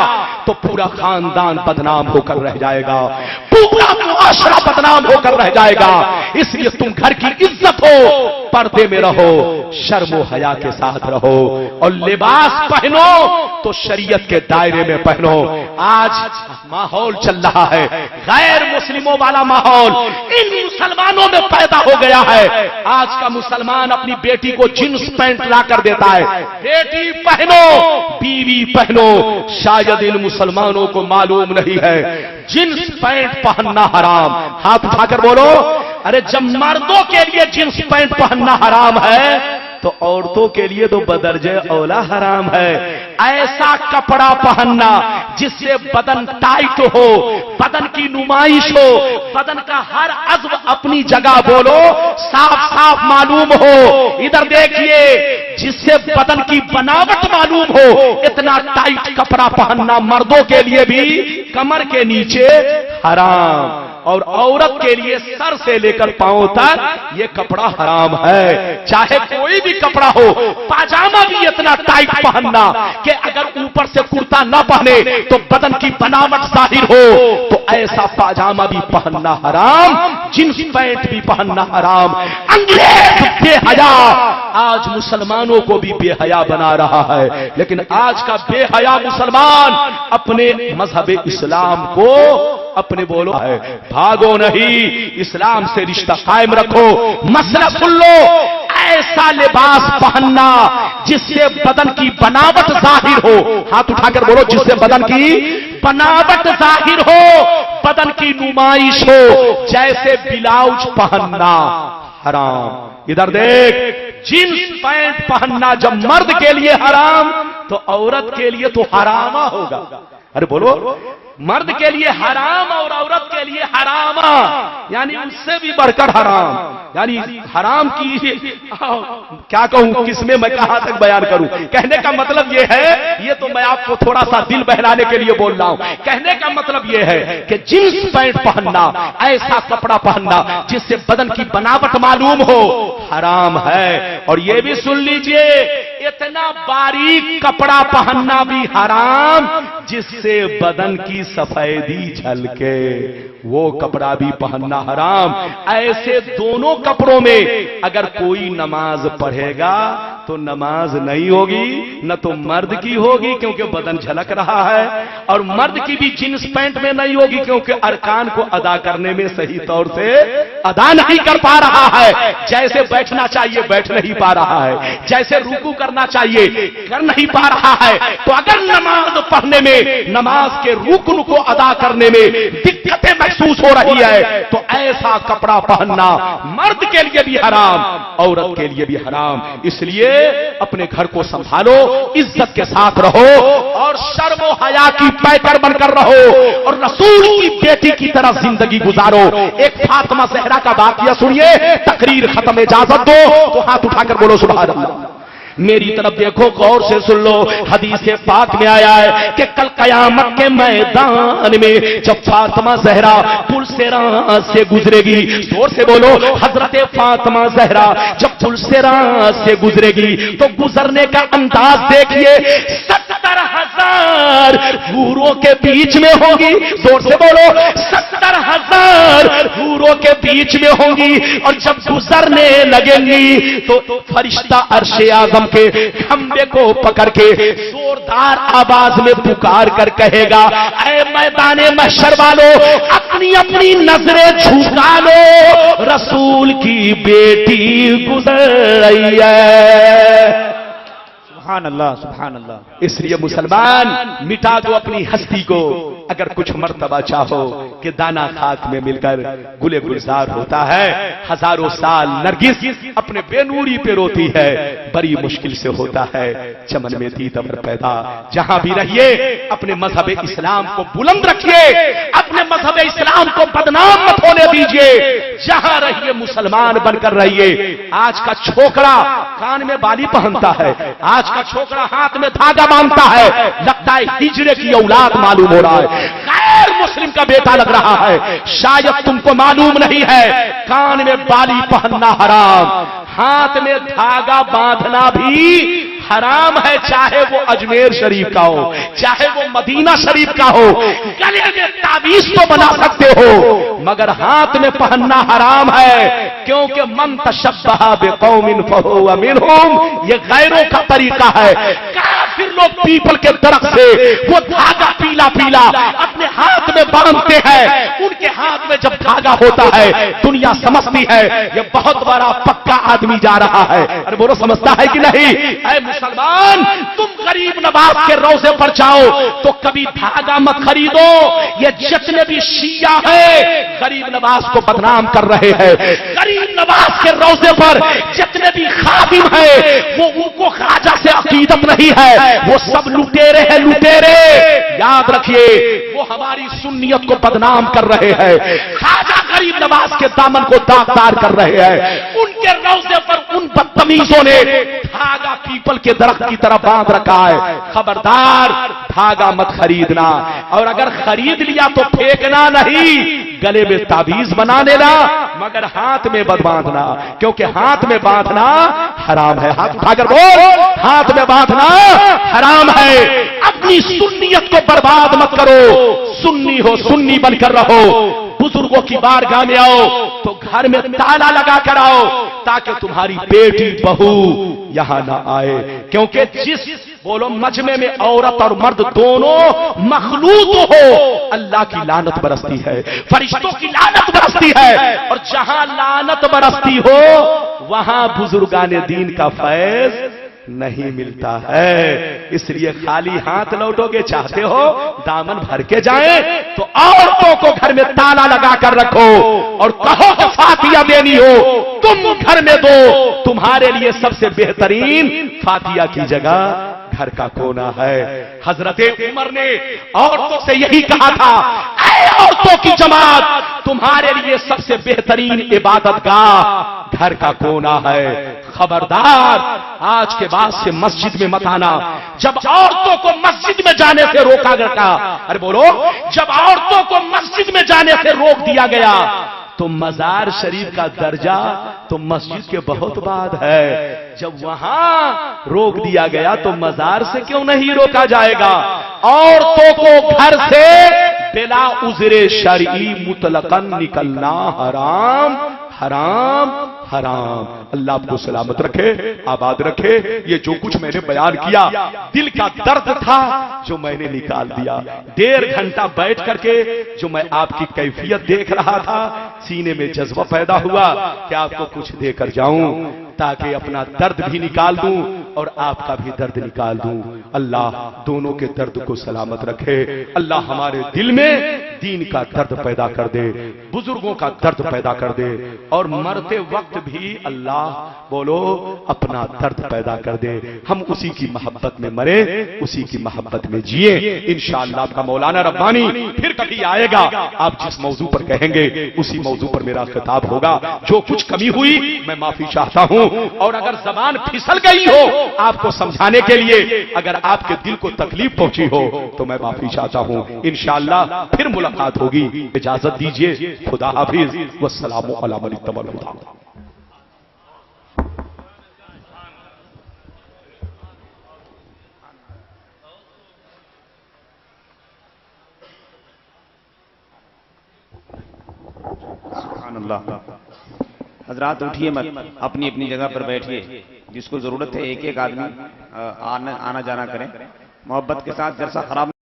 تو پورا خاندان بدنام ہو کر رہ جائے گا, پورا معاشرہ بدنام ہو کر رہ جائے گا. اس لیے تم گھر کی عزت ہو, پردے میں رہو, شرم و حیا کے ساتھ رہو, اور لباس پہنو تو شریعت کے دائرے میں پہنو. آج ماحول چل رہا ہے غیر مسلموں والا ماحول ان مسلمانوں میں پیدا ہو گیا ہے. آج کا مسلمان اپنی بیٹی کو جینس پینٹ لا کر دیتا ہے, بیٹی پہنو, بیوی پہنو. شاید ان مسلمانوں کو معلوم نہیں ہے جینس پینٹ پہننا حرام. ہاتھ اٹھا کر بولو, ارے جب مردوں کے لیے جینس پینٹ پہننا حرام ہے تو عورتوں کے لیے تو بدرجہ اولا حرام ہے. ایسا کپڑا پہننا جس سے بدن ٹائٹ ہو, بدن کی نمائش ہو, بدن کا ہر عضو اپنی جگہ بولو صاف صاف معلوم ہو. ادھر دیکھیے, جس سے بدن کی بناوٹ معلوم ہو, اتنا ٹائٹ کپڑا پہننا مردوں کے لیے بھی کمر کے نیچے حرام, اور عورت کے لیے سر سے لے کر پاؤں تک یہ کپڑا حرام ہے. چاہے کوئی بھی کپڑا ہو, پاجامہ بھی اتنا ٹائٹ پہننا کہ اگر اوپر سے کرتا نہ پہنے تو بدن کی بناوٹ ظاہر ہو, تو ایسا پاجامہ بھی پہننا حرام, جینس پینٹ بھی پہننا حرام. انگریز بے حیا آج مسلمانوں کو بھی بے حیا بنا رہا ہے, لیکن آج کا بے حیا مسلمان اپنے مذہب اسلام کو اپنے بولو ہے. بھاگو نہیں, اسلام سے رشتہ قائم رکھو. مسئلہ سن لو, ایسا لباس پہننا جس سے بدن کی بناوٹ ظاہر ہو. ہاتھ اٹھا کر بولو, جس سے بدن کی بناوٹ ظاہر ہو, بدن کی نمائش ہو. جیسے بلاؤز پہننا حرام. ادھر دیکھ, جینس پینٹ پہننا جب مرد کے لیے حرام تو عورت کے لیے تو حرامہ ہوگا. ارے بولو, مرد کے لیے حرام اور عورت کے لیے حرام, یعنی اس سے بھی بڑھ کر حرام. یعنی حرام کی کیا کہوں, کس میں کہاں تک بیان کروں. کہنے کا مطلب یہ ہے, یہ تو میں آپ کو تھوڑا سا دل بہلانے کے لیے بول رہا ہوں. کہنے کا مطلب یہ ہے کہ جینس پینٹ پہننا, ایسا کپڑا پہننا جس سے بدن کی بناوٹ معلوم ہو, حرام ہے. اور یہ بھی سن لیجئے, اتنا باریک کپڑا پہننا بھی حرام جس سے بدن کی سفیدی جھلکے, وہ کپڑا بھی پہننا حرام. ایسے دونوں کپڑوں میں اگر کوئی نماز پڑھے گا تو نماز نہیں ہوگی, نہ تو مرد کی ہوگی کیونکہ بدن جھلک رہا ہے, اور مرد کی بھی جینس پینٹ میں نہیں ہوگی کیونکہ ارکان کو ادا کرنے میں صحیح طور سے ادا نہیں کر پا رہا ہے. جیسے بیٹھنا چاہیے بیٹھ نہیں پا رہا ہے, جیسے رکوع کرنا چاہیے کر نہیں پا رہا ہے. تو اگر نماز پڑھنے میں, نماز کے رکن کو ادا کرنے میں دقتیں محسوس ہو رہی ہے تو ایسا کپڑا پہننا مرد کے لیے بھی حرام, عورت کے لیے بھی حرام. اس لیے اپنے گھر کو سنبھالو, عزت کے ساتھ رہو, اور شرم و حیا کی پیکر بن کر رہو, اور رسول کی بیٹی کی طرح زندگی گزارو. ایک فاطمہ زہرا کا واقعہ سنیے, تقریر ختم, اجازت دو تو ہاتھ اٹھا کر بولو سبحان اللہ. میری طرف دیکھو, غور سے سن لو. حدیث پاک میں آیا ہے کہ کل قیامت کے میدان میں جب فاطمہ زہرا پل سیرا سے گزرے گی, زور سے بولو, حضرت فاطمہ زہرا جب پل سیرا سے گزرے گی تو گزرنے کا انداز دیکھیے, 70,000 حوروں کے بیچ میں ہوگی. زور سے بولو, 70,000 حوروں کے بیچ میں ہوں گی, اور جب گزرنے لگیں گی تو فرشتہ عرش اعظم کے کھمبے کو پکڑ کے زوردار آواز میں پکار کر کہے گا, اے میدان محشر والو, اپنی اپنی نظریں جھکا لو, رسول کی بیٹی گزر رہی ہے. سبحان اللہ, سبحان اللہ. اس لیے مسلمان مٹا دو اپنی ہستی کو. اگر کچھ مرتبہ چاہو کہ دانا خاک میں مل کر گلے گلزار ہوتا ہے, ہزاروں سال نرگس اپنے بے نوری پہ روتی ہے, بڑی مشکل سے ہوتا ہے چمن میں تیتر پیدا. جہاں بھی رہیے اپنے مذہب اسلام کو بلند رکھیے, اپنے مذہب اسلام کو بدنام مت ہونے دیجیے. جہاں رہیے مسلمان بن کر رہیے. آج کا چھوکرا کان میں بالی پہنتا ہے, آج کا چھوکرا ہاتھ میں دھاگا باندھتا ہے, لگتا ہے ہجرے کی اولاد معلوم ہو رہا ہے. غیر مسلم کا بیٹا لگ رہا ہے. شاید تم کو معلوم نہیں ہے کان میں بالی پہننا حرام, ہاتھ میں دھاگا باندھنا بھی حرام ہے, چاہے وہ اجمیر شریف کا ہو, چاہے وہ مدینہ شریف کا ہو. گلے میں تعویذ تو بنا سکتے ہو مگر ہاتھ میں پہننا حرام ہے, کیونکہ من تشبہ بقوم فہو منہم, یہ غیروں کا طریقہ ہے. کافر لوگ پیپل کے درخت سے وہ دھاگا پیلا پیلا اپنے ہاتھ میں باندھتے ہیں. ان کے ہاتھ میں جب دھاگا ہوتا ہے دنیا سمجھتی ہے یہ بہت بڑا پکا آدمی جا رہا ہے. ارے بولو سمجھتا ہے کہ نہیں؟ اے مسلمان, تم غریب نواز کے روزے پر جاؤ تو کبھی دھاگا مت خریدو. یہ جتنے بھی شیعہ ہیں غریب نواز کو بدنام کر رہے ہیں. غریب نواز کے روزے پر جتنے بھی خادم ہیں وہ ان کو خواجہ سے عقیدت نہیں ہے, وہ سب لٹیرے ہیں, لٹیرے. یاد رکھیے وہ ہماری سنیت کو بدنام کر رہے ہیں. خواجہ غریب نواز کے دامن کو داغدار کر رہے ہیں. ان کے روزے پر ان بدتمیزوں نے دھاگا پیپل کے درخت کی طرح باندھ رکھا ہے. خبردار, دھاگا مت خریدنا, اور اگر خرید لیا تو پھینکنا نہیں, گلے میں تعویذ بنا لینا مگر ہاتھ میں مت باندھنا, کیونکہ ہاتھ میں باندھنا حرام ہے. ہاتھ اٹھا کر بول, ہاتھ میں باندھنا حرام ہے. اپنی سنیت کو برباد مت کرو, سنی ہو سنی بن کر رہو. بزرگوں کی بارگاہ میں آؤ تو گھر میں تالا لگا کر آؤ تاکہ تمہاری بیٹی بہو یہاں نہ آئے, کیونکہ جس بولو مجمع میں عورت اور مرد دونوں مخلوط ہو اللہ کی لعنت برستی ہے, فرشتوں کی لعنت برستی ہے, اور جہاں لعنت برستی ہو وہاں بزرگان دین کا فیض نہیں ملتا ہے. اس لیے خالی ہاتھ لوٹو گے چاہتے ہو دامن بھر کے جائیں تو عورتوں کو گھر میں تالا لگا کر رکھو اور کہو کہ فاتحہ دینی ہو تم گھر میں دو. تمہارے لیے سب سے بہترین فاتحہ کی جگہ گھر کا کونا ہے. حضرت عمر نے عورتوں سے یہی کہا تھا, اے عورتوں کی جماعت, تمہارے لیے سب سے بہترین عبادت گاہ گھر کا کونا ہے. خبردار, آج کے بعد سے مسجد میں مت آنا. جب عورتوں کو مسجد میں جانے سے روکا گیا, ارے بولو, جب عورتوں کو مسجد میں جانے سے روک دیا گیا تو مزار شریف کا درجہ تو مسجد کے بہت بعد ہے. جب وہاں روک دیا گیا تو مزار سے کیوں نہیں روکا جائے گا؟ عورتوں کو گھر سے بلا عذر شرعی مطلقاً نکلنا حرام حرام حرام. اللہ آپ کو سلامت رکھے, آباد رکھے. یہ جو کچھ میں نے بیان کیا دل کا درد تھا جو میں نے نکال دیا. 1.5 گھنٹہ بیٹھ کر کے جو میں آپ کی کیفیت دیکھ رہا تھا سینے میں جذبہ پیدا ہوا کہ آپ کو کچھ دے کر جاؤں تاکہ اپنا درد بھی نکال دوں اور آپ کا بھی درد نکال دوں. اللہ دونوں کے درد کو سلامت رکھے. اللہ ہمارے دل میں دین کا درد پیدا کر دے, بزرگوں کا درد پیدا کر دے, اور مرتے وقت بھی اللہ بولو اپنا درد پیدا کر دے. ہم اسی کی محبت میں مرے, اسی کی محبت میں جیے. انشاءاللہ آپ کا مولانا ربانی پھر کبھی آئے گا, آپ جس موضوع پر کہیں گے اسی موضوع پر میرا خطاب ہوگا. جو کچھ کمی ہوئی میں معافی چاہتا ہوں, اور اگر زبان پھسل گئی ہو آپ کو سمجھانے کے لیے, اگر آپ کے دل کو تکلیف پہنچی ہو تو میں معافی چاہتا ہوں. انشاءاللہ پھر ملاقات ہوگی. اجازت دیجیے, خدا حافظ, والسلام علی من اتبع الہدی. سبحان اللہ. حضرات اٹھیے مت, اپنی اپنی جگہ پر بیٹھیے. جس کو ضرورت ہے ایک ایک آدمی آنا جانا کریں. محبت کے ساتھ جلسہ خراب